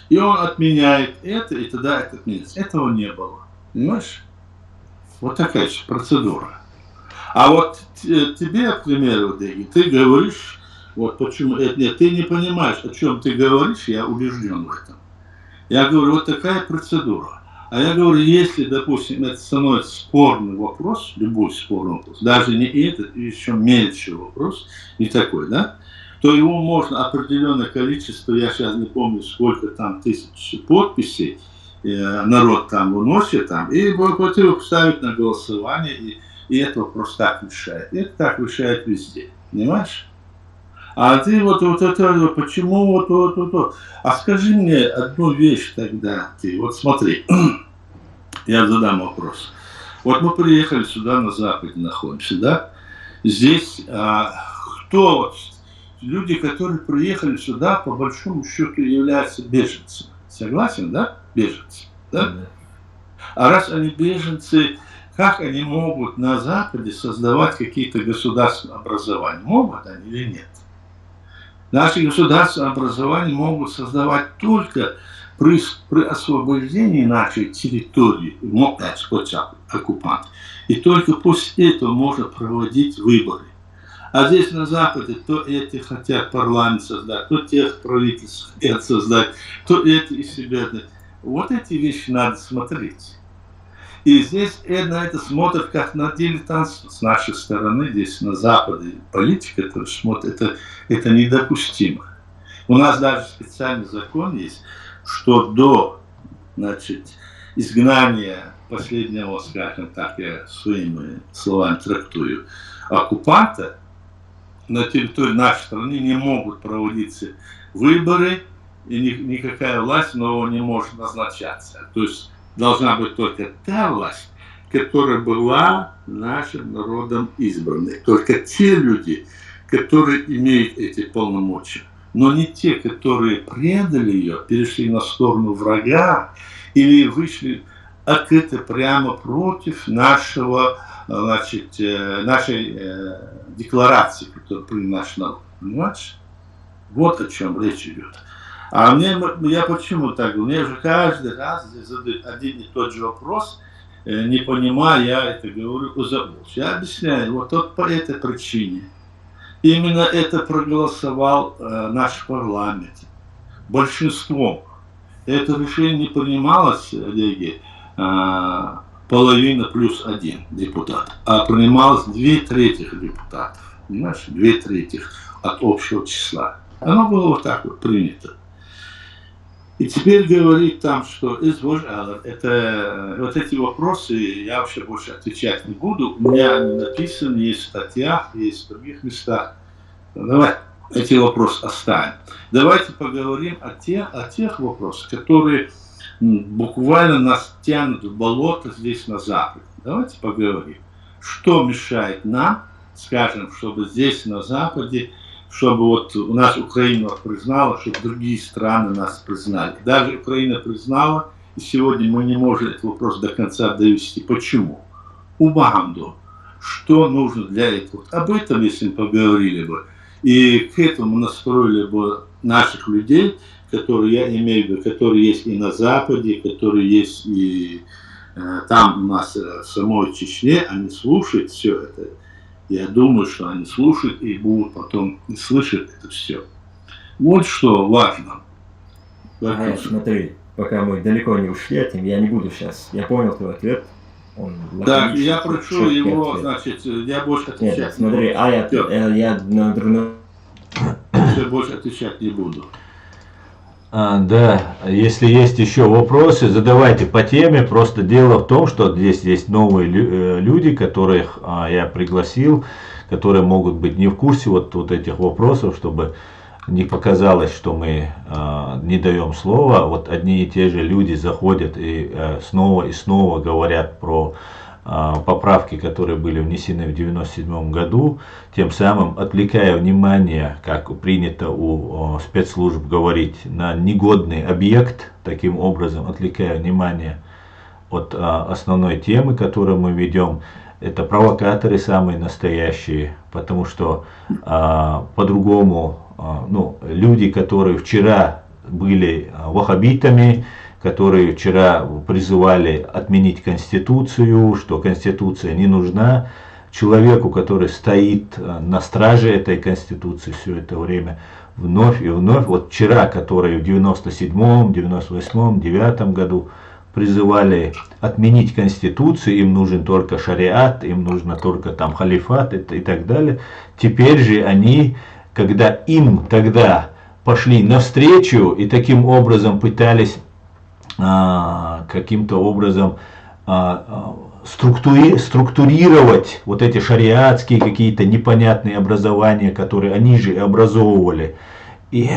Speaker 2: и он отменяет это, и тогда это отменяется. Этого не было. Понимаешь? Вот такая же процедура. А вот тебе, к примеру, Деги, ты говоришь, вот почему, нет, ты не понимаешь, о чем ты говоришь, я убежден в этом. Я говорю, вот такая процедура. А я говорю, если, допустим, это становится спорный вопрос, любой спорный вопрос, даже не этот, еще меньший вопрос, не такой, да, то его можно определенное количество, я сейчас не помню, сколько там тысяч подписей, народ там выносит, там, и вот его ставить на голосование, и это вопрос так решает. И это так решает везде, понимаешь? А ты вот это, почему вот. А скажи мне одну вещь тогда, ты, вот смотри, я задам вопрос. Вот мы приехали сюда, на Западе находимся, да? Здесь кто вот, люди, которые приехали сюда, по большому счету являются беженцами. Согласен, да? Беженцы, да? А раз они беженцы, как они могут на Западе создавать какие-то государственные образования? Могут они или нет? Наши государственные образования могут создавать только при освобождении нашей территории от оккупантов. И только после этого можно проводить выборы. А здесь на Западе то эти хотят парламент создать, то тех правительств хотят создать, то эти из себя. Вот эти вещи надо смотреть. И здесь на это смотрят как на дилетантство с нашей стороны, здесь на Западе. Политика это смотрит, это недопустимо. У нас даже специальный закон есть, что до, значит, изгнания последнего, скажем так, я своими словами трактую, оккупанта, на территории нашей страны не могут проводиться выборы, и никакая власть нового не может назначаться. То есть должна быть только та власть, которая была нашим народом избранной. Только те люди, которые имеют эти полномочия, но не те, которые предали ее, перешли на сторону врага или вышли открыто прямо против нашего, значит, нашей декларации, которую принял наш народ. Понимаешь? Вот о чем речь идет. А я почему так говорю? Мне же каждый раз задают один и тот же вопрос, не понимая, я это говорю, забыл. Я объясняю, вот по этой причине. Именно это проголосовал наш парламент большинством. Это решение не принималось, Олеги, половина плюс один депутат, а принималось 2/3 депутатов. Понимаешь? 2/3 от общего числа. Оно было вот так вот принято. И теперь говорить там, что это вот эти вопросы я вообще больше отвечать не буду. У меня они написаны, есть в статьях, есть в других местах. Давай эти вопросы оставим. Давайте поговорим о тех вопросах, которые буквально нас тянут в болото здесь на Западе. Давайте поговорим. Что мешает нам, скажем, чтобы здесь на Западе, чтобы вот у нас Украина признала, чтобы другие страны нас признали. Даже Украина признала, и сегодня мы не можем этот вопрос до конца довести. Почему? Уганду. Что нужно для этого? Об этом, если мы поговорили бы, и к этому настроили бы наших людей, которые, я имею в виду, которые есть и на Западе, которые есть и там у нас в самой Чечне, они слушают все это. Я думаю, что они слушают и будут потом и слышать это все. Вот что важно.
Speaker 3: Смотри, пока мы далеко не ушли от темы, я не буду сейчас. Я понял твой ответ. Он
Speaker 2: да, я прошу его, ответ. Значит, я больше отвечать.
Speaker 3: Нет, смотри, я
Speaker 2: больше отвечать не буду.
Speaker 1: Да, если есть еще вопросы, задавайте по теме. Просто дело в том, что здесь есть новые люди, которых я пригласил, которые могут быть не в курсе вот этих вопросов, чтобы не показалось, что мы не даем слова. Вот одни и те же люди заходят и снова говорят про поправки, которые были внесены в 1997 году, тем самым отвлекая внимание, как принято у спецслужб говорить, на негодный объект, таким образом отвлекая внимание от основной темы, которую мы ведем. Это провокаторы самые настоящие, потому что по-другому, люди, которые вчера были ваххабитами, которые вчера призывали отменить Конституцию, что Конституция не нужна человеку, который стоит на страже этой Конституции все это время, вновь и вновь. Вот вчера, которые в 97-м, 98-м, 9-м году призывали отменить Конституцию, им нужен только шариат, им нужно только там халифат и так далее. Теперь же они, когда им тогда пошли навстречу и таким образом пытались каким-то образом структурировать вот эти шариатские какие-то непонятные образования, которые они же образовывали. И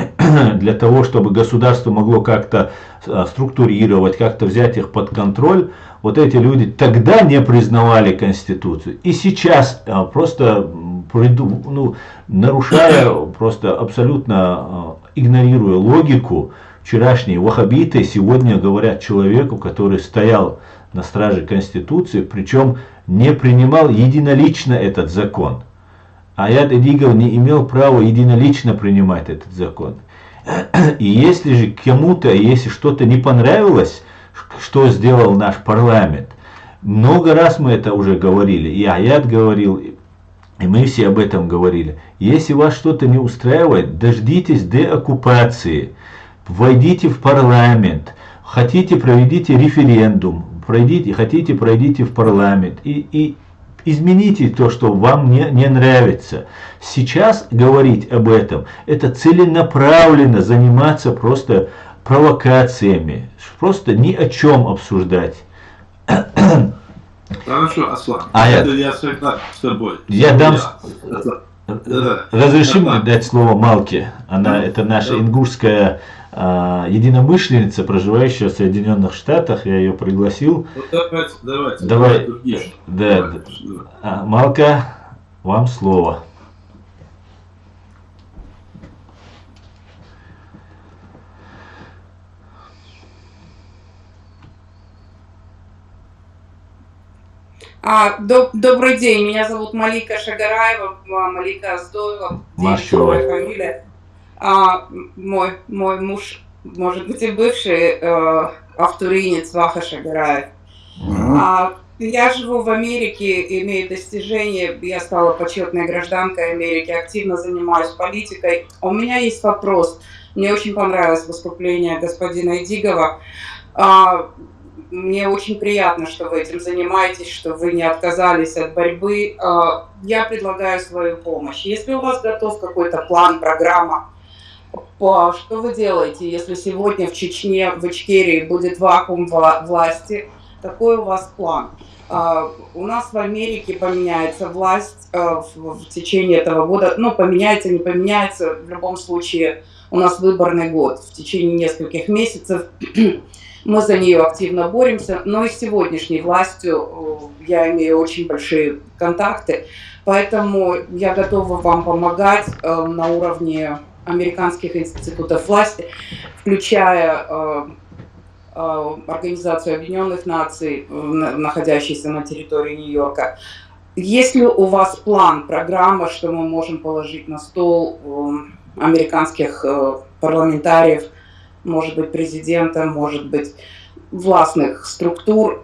Speaker 1: для того, чтобы государство могло как-то структурировать, как-то взять их под контроль, вот эти люди тогда не признавали Конституцию. И сейчас просто нарушая, просто абсолютно игнорируя логику, вчерашние ваххабиты сегодня говорят человеку, который стоял на страже Конституции, причем не принимал единолично этот закон. Аят Эдигов не имел права единолично принимать этот закон. И если же кому-то, если что-то не понравилось, что сделал наш парламент, много раз мы это уже говорили, и Аят говорил, и мы все об этом говорили. Если вас что-то не устраивает, дождитесь деоккупации. Войдите в парламент, хотите, проведите референдум, хотите, пройдите в парламент и измените то, что вам не нравится. Сейчас говорить об этом, это целенаправленно заниматься просто провокациями, просто ни о чем обсуждать.
Speaker 2: Хорошо, Аслан, это я согласен с тобой.
Speaker 1: Я дам... Разреши мне дать слово Малке. Это наша ингушская единомышленница, проживающая в Соединенных Штатах. Я ее пригласил. Давай. Да. Малка, вам слово.
Speaker 4: Добрый день, меня зовут Малика Шагараева, Малика Аздоева, девичья фамилия. Мой муж, может быть, и бывший автуринец Ваха Шагараев. Я живу в Америке, имею достижения, я стала почетной гражданкой Америки, активно занимаюсь политикой. У меня есть вопрос. Мне очень понравилось выступление господина Эдигова. Мне очень приятно, что вы этим занимаетесь, что вы не отказались от борьбы. Я предлагаю свою помощь. Если у вас готов какой-то план, программа, что вы делаете, если сегодня в Чечне, в Ичкерии будет вакуум власти? Какой у вас план? У нас в Америке поменяется власть в течение этого года. Поменяется, не поменяется, в любом случае у нас выборный год. В течение нескольких месяцев мы за нее активно боремся, но и с сегодняшней властью я имею очень большие контакты, поэтому я готова вам помогать на уровне американских институтов власти, включая Организацию Объединенных Наций, находящуюся на территории Нью-Йорка. Есть ли у вас план, программа, что мы можем положить на стол американских парламентариев, может быть, президента, может быть, властных структур.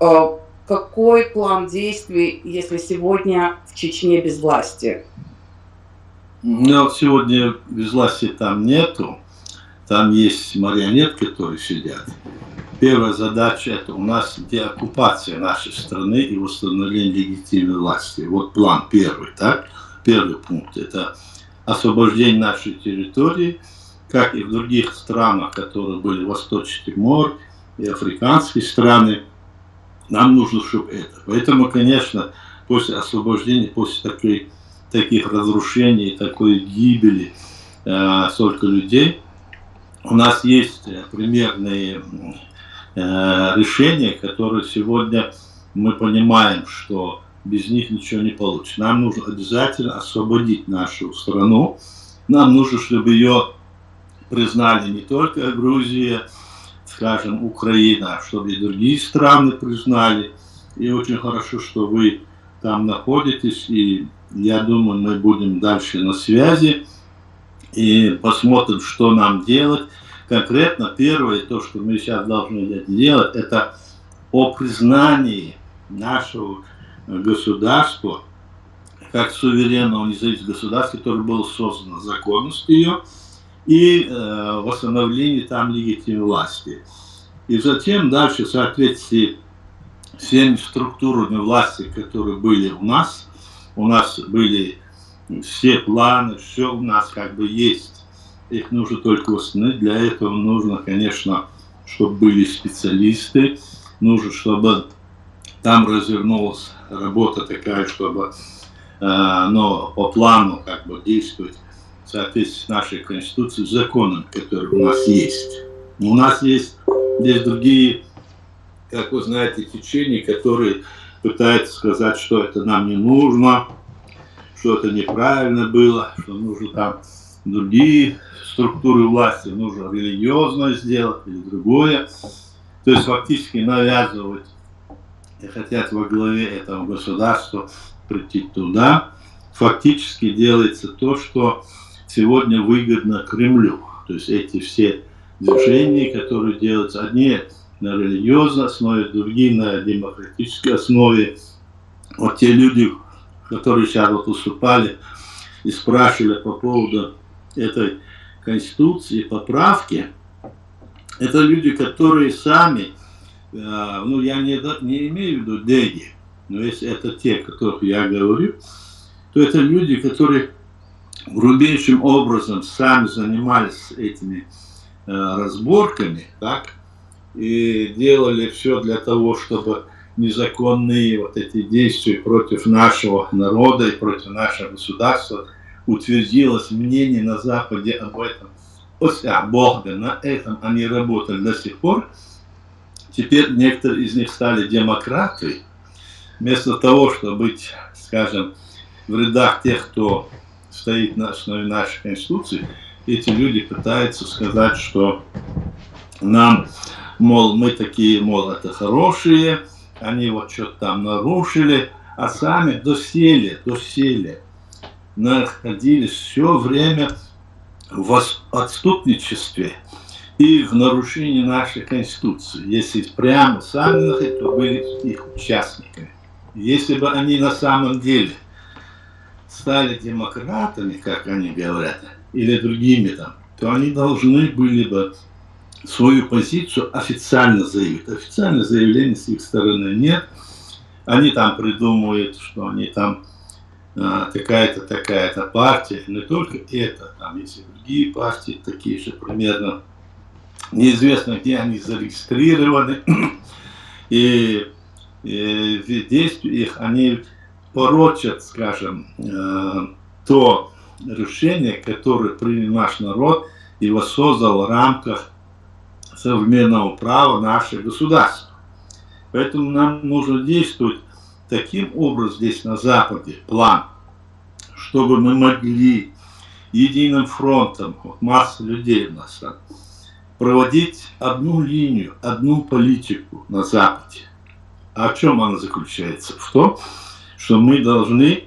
Speaker 4: Какой план действий, если сегодня в Чечне безвластие?
Speaker 2: Но сегодня безвластия там нету. Там есть марионетки, которые сидят. Первая задача – это у нас деоккупация нашей страны и восстановление легитимной власти. Вот план первый, так? Первый пункт – это освобождение нашей территории, как и в других странах, которые были Восточный Тимор и африканские страны. Нам нужно, чтобы это. Поэтому, конечно, после освобождения, после таких разрушений, такой гибели столько людей, у нас есть примерные решения, которые сегодня мы понимаем, что без них ничего не получится. Нам нужно обязательно освободить нашу страну. Нам нужно, чтобы ее признали не только Грузия, скажем, Украина, чтобы и другие страны признали. И очень хорошо, что вы там находитесь. И я думаю, мы будем дальше на связи и посмотрим, что нам делать. Конкретно первое, то, что мы сейчас должны делать, это о признании нашего государства как суверенного независимого государства, которое было создано законностью ее, и восстановлении там легитимной власти. И затем дальше в соответствии с всеми структурами власти, которые были у нас были все планы, все у нас как бы есть. Их нужно только восстановить. Для этого нужно, конечно, чтобы были специалисты, нужно, чтобы там развернулась работа такая, чтобы по плану как бы действовать в соответствии с нашей Конституцией, законом, который у нас есть. У нас есть здесь другие, как вы знаете, течения, которые пытаются сказать, что это нам не нужно, что это неправильно было, что нужно там другие структуры власти, нужно религиозно сделать или другое. То есть фактически навязывать и хотят во главе этого государства прийти туда. Фактически делается то, что сегодня выгодно Кремлю. То есть эти все движения, которые делаются, одни на религиозной основе, другие на демократической основе. Вот те люди, которые сейчас вот выступали и спрашивали по поводу этой Конституции, поправки, это люди, которые сами, я не имею в виду деги, но если это те, о которых я говорю, то это люди, которые грубейшим образом сами занимались этими разборками, так, и делали все для того, чтобы незаконные вот эти действия против нашего народа и против нашего государства утвердилось мнение на Западе об этом. Бога, на этом они работали до сих пор. Теперь некоторые из них стали демократы. Вместо того, чтобы быть, скажем, в рядах тех, кто стоит на основе нашей Конституции, эти люди пытаются сказать, что нам, мол, мы такие, мол, это хорошие, они вот что-то там нарушили, а сами досели, находились все время в отступничестве и в нарушении нашей Конституции. Если прямо сами находились, то были их участниками. Если бы они на самом деле стали демократами, как они говорят, или другими там, то они должны были бы свою позицию официально заявить. Официального заявления с их стороны нет. Они там придумывают, что они там такая-то партия. Не только это, там есть и другие партии, такие же примерно. Неизвестно, где они зарегистрированы. И в действии их они порочат, скажем, то решение, которое принял наш народ и воссоздал в рамках современного права наше государство. Поэтому нам нужно действовать таким образом здесь на Западе, план, чтобы мы могли единым фронтом, вот масса людей у нас там, проводить одну линию, одну политику на Западе. А в чем она заключается? В том, что мы должны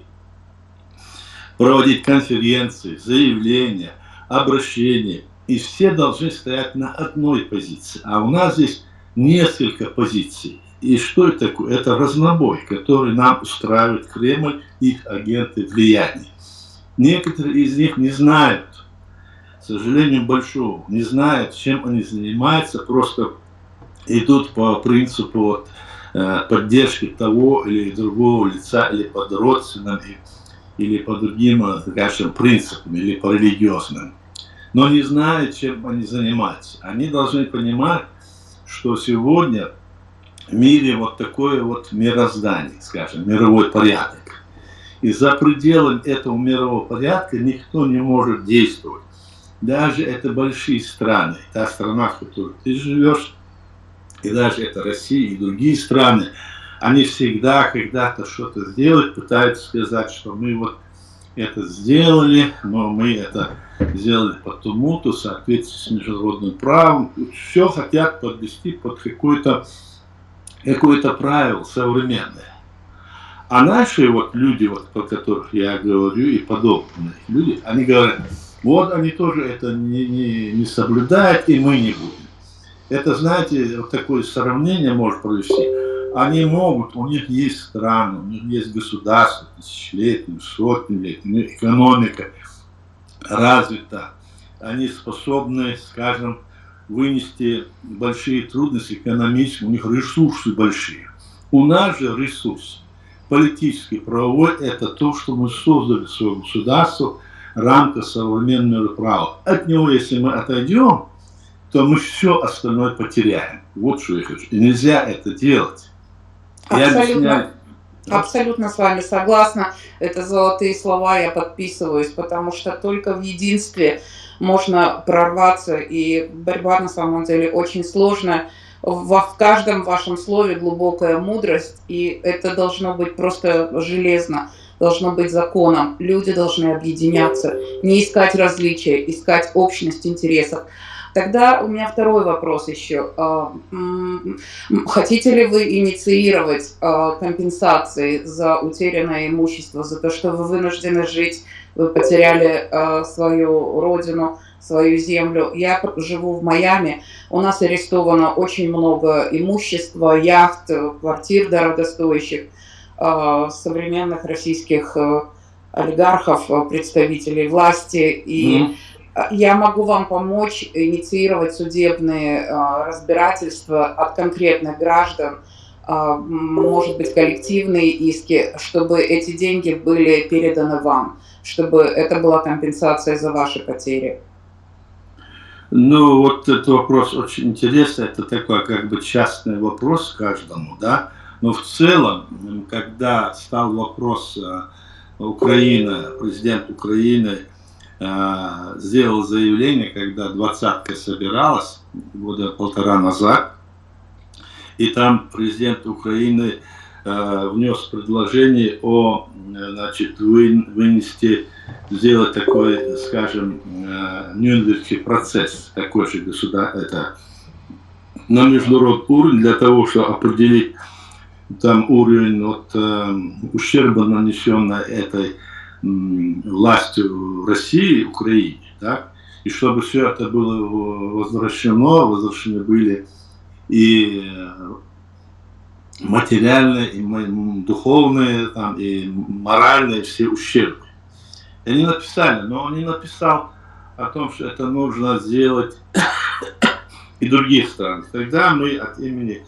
Speaker 2: проводить конференции, заявления, обращения и все должны стоять на одной позиции. А у нас здесь несколько позиций. И что это такое? Это разнобой, который нам устраивает Кремль и их агенты влияния. Некоторые из них не знают, к сожалению, большого, не знают, чем они занимаются, просто идут по принципу поддержки того или другого лица, или под родственным, или по другим, скажем, принципам, или по религиозным. Но не знают, чем они занимаются. Они должны понимать, что сегодня в мире вот такое вот мироздание, скажем, мировой порядок. И за пределами этого мирового порядка никто не может действовать. Даже это большие страны, та страна, в которой ты живешь, и даже это Россия и другие страны, они всегда когда-то что-то сделают, пытаются сказать, что мы вот это сделали, но мы это сделали по тому-то, в соответствии с международным правом. Все хотят подвести под какое-то правило современное. А наши вот люди, вот, про которых я говорю, и подобные люди, они говорят, вот они тоже это не соблюдают, и мы не будем. Это, знаете, вот такое сравнение может провести. Они могут, у них есть страны, у них есть государство, тысячелетние, сотни лет, экономика развита. Они способны, скажем, вынести большие трудности экономические, у них ресурсы большие. У нас же ресурс политический, правовой, это то, что мы создали свое государство в рамках современного права. От него, если мы отойдем, то мы все остальное потеряем. Вот что я хочу. И нельзя это делать.
Speaker 4: Абсолютно с вами согласна. Это золотые слова, я подписываюсь, потому что только в единстве можно прорваться, и борьба на самом деле очень сложная. В каждом вашем слове глубокая мудрость, и это должно быть просто железно, должно быть законом. Люди должны объединяться, не искать различия, искать общность интересов. Тогда у меня второй вопрос еще. Хотите ли вы инициировать компенсации за утерянное имущество, за то, что вы вынуждены жить, вы потеряли свою родину, свою землю? Я живу в Майами, у нас арестовано очень много имущества, яхт, квартир дорогостоящих, современных российских олигархов, представителей власти, и я могу вам помочь инициировать судебные разбирательства от конкретных граждан, может быть, коллективные иски, чтобы эти деньги были переданы вам, чтобы это была компенсация за ваши потери.
Speaker 2: Ну, вот этот вопрос очень интересный, это такой как бы частный вопрос каждому, да, но в целом, когда стал вопрос Украины, президент Украины сделал заявление, когда двадцатка собиралась года полтора назад, и там президент Украины внес предложение о, значит, вынести, сделать такой, скажем, Нюрнбергский процесс, такой же это на международный уровень, для того, чтобы определить там уровень вот, ущерба, нанесенного этой властью России, Украине, так? И чтобы все это было возвращены были и материальные, и духовные, там, и моральные все ущербы. И они написали, но он не написал о том, что это нужно сделать и других стран. Тогда мы от имени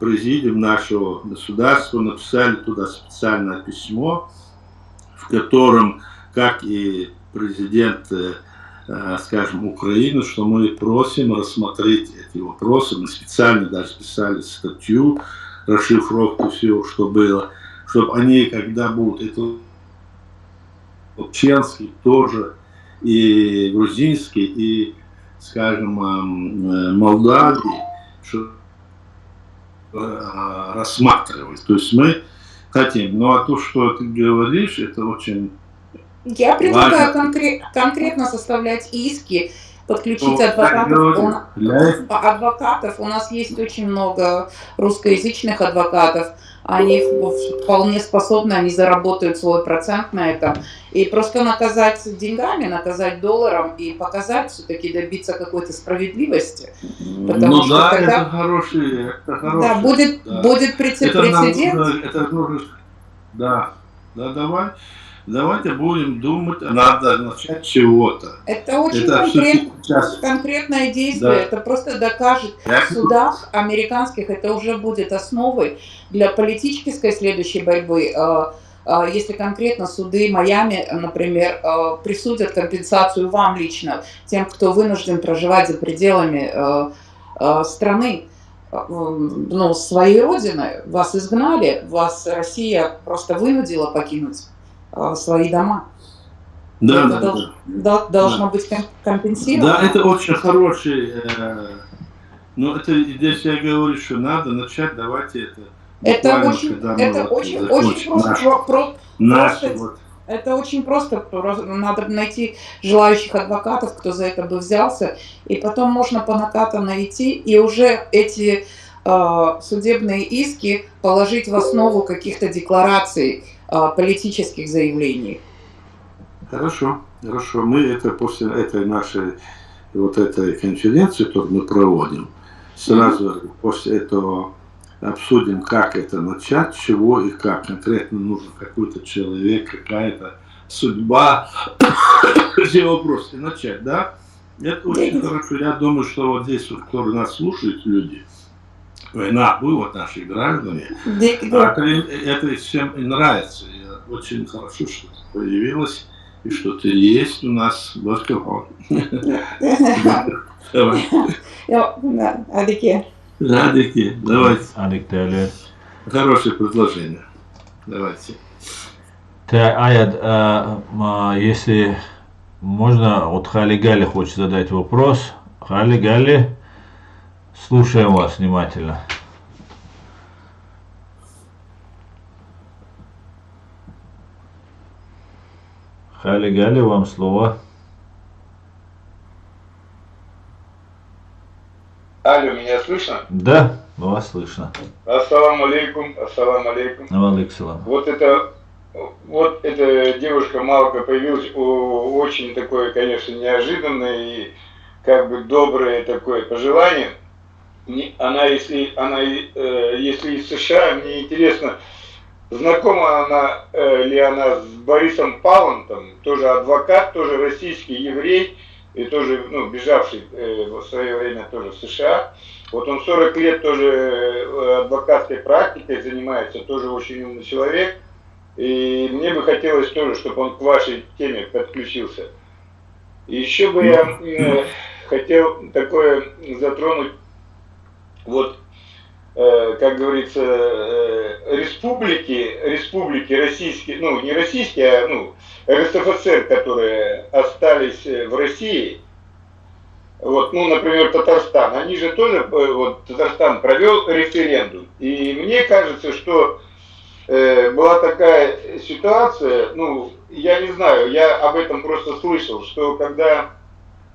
Speaker 2: президиума нашего государства написали туда специальное письмо, в котором, как и президент, скажем, Украины, что мы просим рассмотреть эти вопросы. Мы специально даже писали статью, расшифровку всего, что было, чтобы они, когда будут, это чеченский тоже, и грузинский, и, скажем, Молдавии, что рассматривать. То есть мы хотим. Ну а то, что ты говоришь, это очень
Speaker 4: Я предлагаю конкретно составлять иски подключить
Speaker 2: так
Speaker 4: адвокатов.
Speaker 2: говорю. Для
Speaker 4: Адвокатов, у нас есть очень много русскоязычных адвокатов, они вполне способны, они заработают свой процент на этом. И просто наказать деньгами, наказать долларом и показать, все-таки добиться какой-то справедливости. Потому
Speaker 2: ну
Speaker 4: что
Speaker 2: да,
Speaker 4: тогда,
Speaker 2: это хороший,
Speaker 4: да, будет
Speaker 2: это
Speaker 4: прецедент.
Speaker 2: это нужно, да, давайте будем думать, надо начать с чего-то.
Speaker 4: Это очень
Speaker 2: Это все-таки сейчас,
Speaker 4: конкретное действие,
Speaker 2: да,
Speaker 4: это просто докажет в судах американских, это уже будет основой для политической следующей борьбы. Если конкретно суды Майами, например, присудят компенсацию вам лично, тем, кто вынужден проживать за пределами страны, ну, своей родины, вас изгнали, вас Россия просто вынудила покинуть свои дома. Это должно быть компенсировано.
Speaker 2: Да, это очень хороший, но это здесь я говорю, что надо начать, давайте это.
Speaker 4: Это очень просто. Это очень просто. Надо найти желающих адвокатов, кто за это бы взялся, и потом можно по накатанной идти, и уже эти судебные иски положить в основу каких-то деклараций, политических заявлений.
Speaker 2: Хорошо. Мы это после этой нашей вот этой конференции, которую мы проводим, сразу после этого обсудим, как это начать, чего и как. Конкретно нужен какой-то человек, какая-то судьба. Все вопросы начать, да? Это очень хорошо. Я думаю, что вот здесь, вот, кто нас слушает, люди, война была, наши граждане, это всем и нравится. И очень хорошо, что это появилось, и что-то есть у нас в разговор. Давай. Адики, давайте.
Speaker 1: Adik değerli.
Speaker 2: Хорошее предложение. Давайте.
Speaker 1: Аят, если можно, вот Хали Гали хочет задать вопрос. Хали Гали, слушаем вас внимательно. Хали Гали, вам слово.
Speaker 5: Алло, меня слышно?
Speaker 1: Да, вас слышно.
Speaker 5: Ассаламу алейкум, ассаламу алейкум.
Speaker 1: Алейкум.
Speaker 5: Вот эта девушка Малка появилась, очень такое, конечно, неожиданное и как бы доброе такое пожелание. Если из США, мне интересно, знакома ли она с Борисом Палантом, тоже адвокат, тоже российский еврей, и тоже, бежавший в свое время тоже в США. Вот он 40 лет тоже адвокатской практикой занимается, тоже очень умный человек. И мне бы хотелось тоже, чтобы он к вашей теме подключился. И еще бы я хотел такое затронуть, вот, как говорится, республики российские, не российские, а РСФСР, которые остались в России, вот, например, Татарстан, они же тоже, вот, Татарстан провел референдум, и мне кажется, что была такая ситуация, я не знаю, я об этом просто слышал, что когда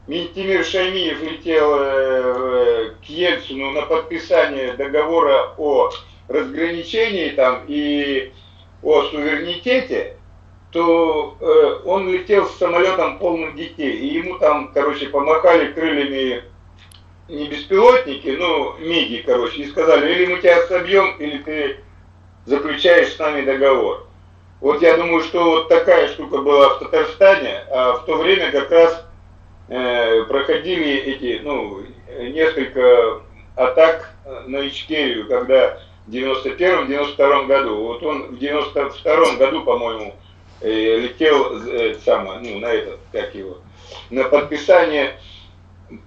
Speaker 5: Минтимир Шаймиев летел к Ельцину на подписание договора о разграничении там и о суверенитете, то он летел с самолетом полным детей, и ему там, помахали крыльями не беспилотники, МИГи, и сказали, или мы тебя собьем, или ты заключаешь с нами договор. Вот я думаю, что вот такая штука была в Татарстане, а в то время как раз проходили эти, несколько атак на Ичкерию, когда в 91-92 году, вот он в 92 году, по-моему, летел на подписание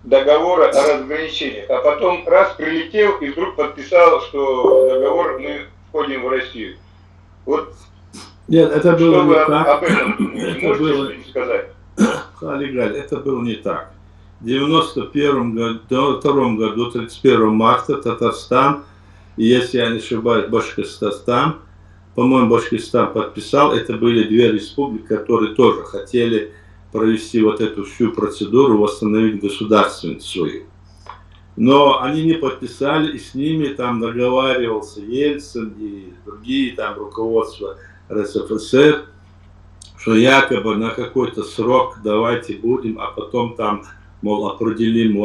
Speaker 5: договора о разграничениях, а потом раз прилетел и вдруг подписал, что договор мы входим в Россию. Вот.
Speaker 2: Нет, это было
Speaker 5: что
Speaker 2: не
Speaker 5: вы
Speaker 2: так.
Speaker 5: Об этом можете сказать?
Speaker 2: Это было не так. В 1992 году, 31 марта, Татарстан, и если я не ошибаюсь, Башкортостан, по-моему, Башкортостан подписал, это были две республики, которые тоже хотели провести вот эту всю процедуру, восстановить государственность свою. Но они не подписали, и с ними там договаривался Ельцин и другие там руководства РСФСР, что якобы на какой-то срок давайте будем, а потом там, мол, определим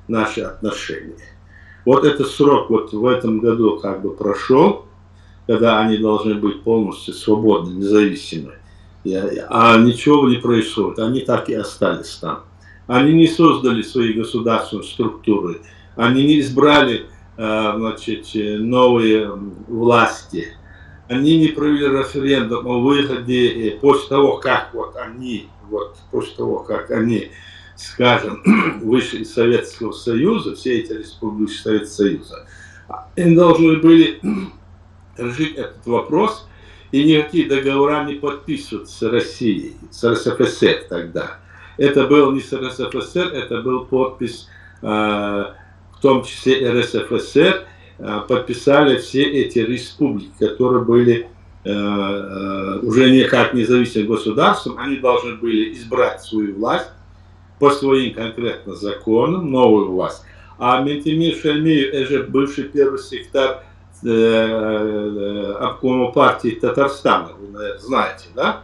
Speaker 2: наши отношения. Вот этот срок вот в этом году как бы прошел, когда они должны быть полностью свободны, независимы. А ничего не происходит, они так и остались там. Они не создали свои государственные структуры, они не избрали значит, новые власти, они не провели референдум о выходе после того, как после того, как они, скажем, вышли из Советского Союза, все эти республики Советского Союза, они должны были решить этот вопрос, и никакие договора не подписывать с Россией, с РСФСР тогда. Это был не с РСФСР, это был подпись, в том числе РСФСР, подписали все эти республики, которые были уже никак независимым государством, они должны были избрать свою власть по своим конкретно законам, новую власть. А Ментимир Шаймиев, это же бывший первый секретарь обкома партии Татарстана, вы, наверное, знаете, да?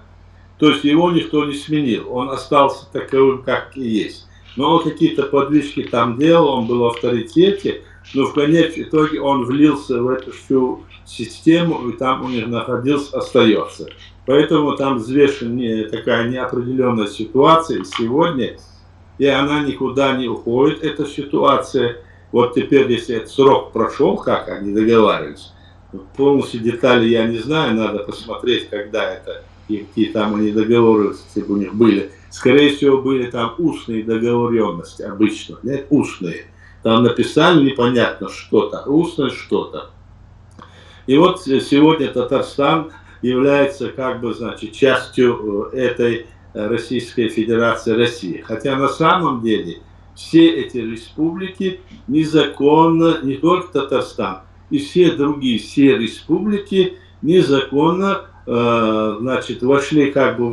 Speaker 2: То есть его никто не сменил, он остался таковым, как и есть. Но он какие-то подвижки там делал, он был в авторитете, но в конечном итоге он влился в эту всю систему, и там у них находился, остается. Поэтому там взвешена такая неопределенная ситуация сегодня, и она никуда не уходит, эта ситуация. Вот теперь, если этот срок прошел, как они договаривались, полностью детали я не знаю, надо посмотреть, когда это, и какие там они договоренности у них были. Скорее всего, были там устные договоренности обычно, нет, устные. Там написали непонятно что-то, устное что-то. И вот сегодня Татарстан является как бы, значит, частью этой Российской Федерации России. Хотя на самом деле все эти республики незаконно, не только Татарстан, и все другие, все республики незаконно, значит, вошли как бы